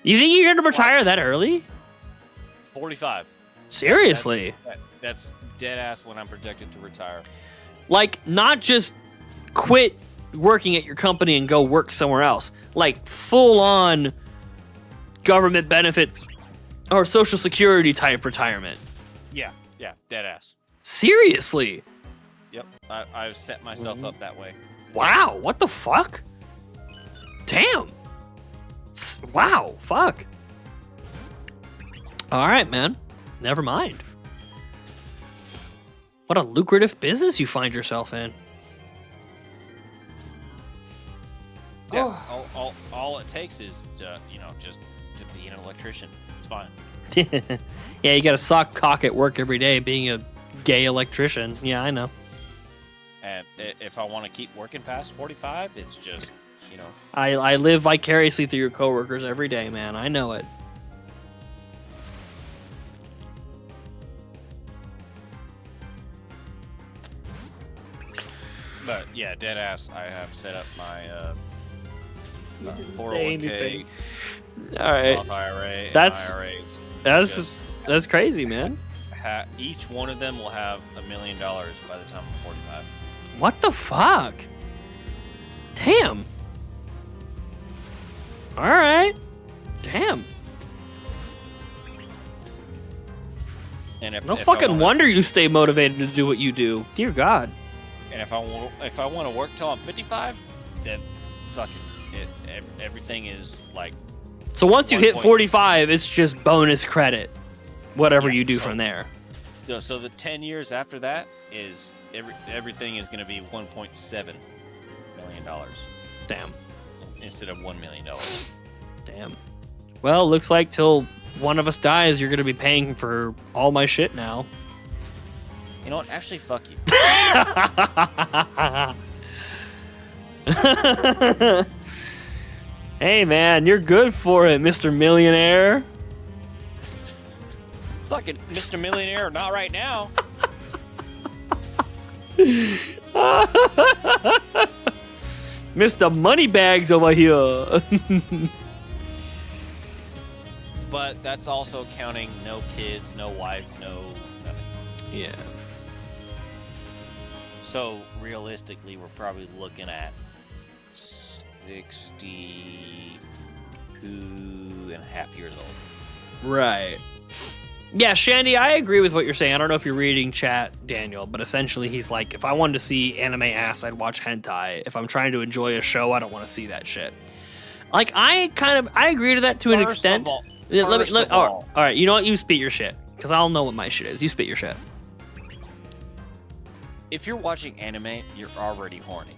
You think you're gonna retire that early? 45. Seriously? That's dead ass when I'm projected to retire. Like, not just quit working at your company and go work somewhere else. Like, full on government benefits or Social Security type retirement. Yeah, dead ass. Seriously? Yep, I've set myself up that way. Wow, what the fuck? Damn. Wow, fuck. All right, man. Never mind. What a lucrative business you find yourself in. Yeah, all it takes is, just to be an electrician. It's fine. Yeah, you gotta sock cock at work every day being a gay electrician. Yeah, I know. And if I want to keep working past 45, it's just, I live vicariously through your coworkers every day, man. I know it. But yeah, dead ass. I have set up my 401k. 401k. All right. Roth IRA. That's crazy, man. Each one of them will have $1 million by the time I'm 45. What the fuck? Damn. All right. Damn. And No fucking wonder you stay motivated to do what you do. Dear God. And if I want to work till I'm 55, then fucking everything is like. So once you hit 45, it's just bonus credit, whatever you do from there. So the 10 years after that is everything is going to be $1.7 million. Damn. Instead of $1 million. Damn. Well, looks like till one of us dies, you're going to be paying for all my shit now. You know what? Actually, fuck you. Hey, man, you're good for it, Mr. Millionaire. Fucking Mr. Millionaire, not right now. Mr. Moneybags over here. But that's also counting no kids, no wife, no nothing. Yeah. So realistically, we're probably looking at 62.5 years old. Right. Yeah, Shandy, I agree with what you're saying. I don't know if you're reading chat, Daniel, but essentially he's like, if I wanted to see anime ass, I'd watch hentai. If I'm trying to enjoy a show, I don't want to see that shit. Like, I agree to that to an extent. All right, you know what? You spit your shit, because I'll know what my shit is. You spit your shit. If you're watching anime, you're already horny.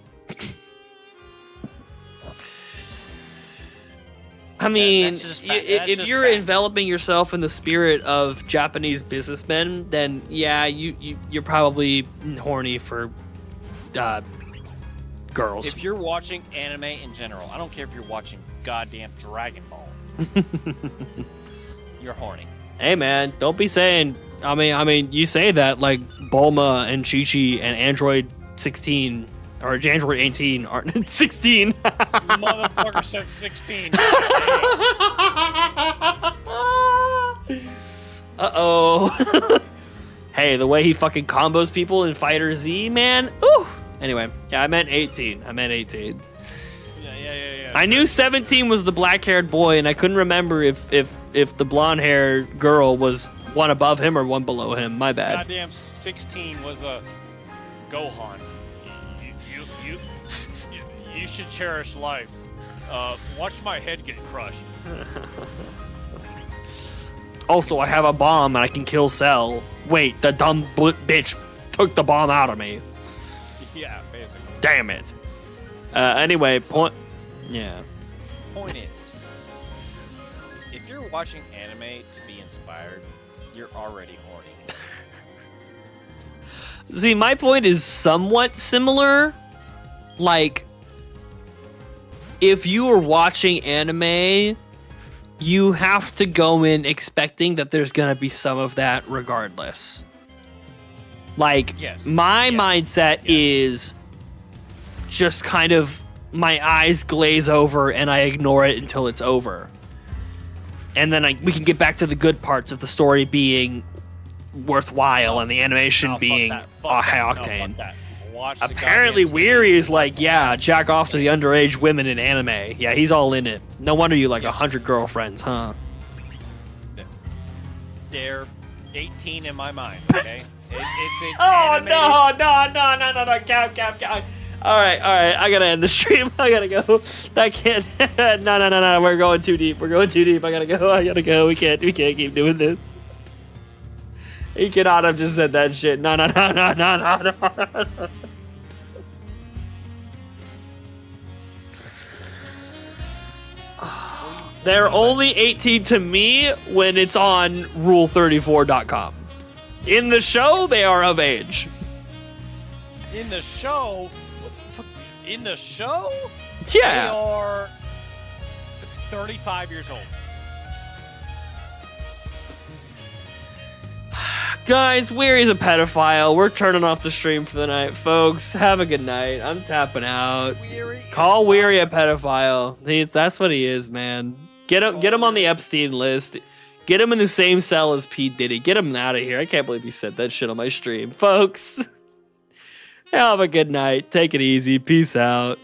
I mean, if you're enveloping yourself in the spirit of Japanese businessmen, then yeah, you're probably horny for girls. If you're watching anime in general, I don't care if you're watching goddamn Dragon Ball. You're horny. Hey man, don't be saying. I mean, you say that like Bulma and Chi-Chi and Android 16 or Android 18 aren't 16. Motherfucker said 16. Uh-oh. Hey, the way he fucking combos people in Fighter Z, man. Ooh. Anyway, yeah, I meant 18. Yeah. I knew 17 was the black-haired boy, and I couldn't remember if the blonde-haired girl was one above him or one below him. My bad. Goddamn 16 was a Gohan. You should cherish life. Watch my head get crushed. Also, I have a bomb and I can kill Cell. Wait, the dumb bitch took the bomb out of me. Yeah, basically. Damn it. Anyway, point. Yeah. Point is, if you're watching anime to be inspired, you're already horny. See, my point is somewhat similar. Like, if you are watching anime, you have to go in expecting that there's going to be some of that regardless. Like, my mindset is just kind of my eyes glaze over and I ignore it until it's over. And then we can get back to the good parts of the story being worthwhile and the animation being high octane. Apparently, Weary is like, yeah, jack off to the underage women in anime. Yeah, he's all in it. No wonder you like 100 girlfriends, huh? They're 18 in my mind, okay? It's an Oh, anime. no, cap. All right, I gotta end the stream. I gotta go. That can't. No. We're going too deep. I gotta go. We can't keep doing this. He cannot have just said that shit. No. They're only 18 to me when it's on rule34.com. In the show, they are of age. In the show? In the show? Yeah. They are 35 years old. Guys, Weary's a pedophile. We're turning off the stream for the night, folks. Have a good night. I'm tapping out. Call Weary a pedophile. That's what he is, man. Get him on the Epstein list. Get him in the same cell as P. Diddy. Get him out of here. I can't believe he said that shit on my stream. Folks, have a good night. Take it easy. Peace out.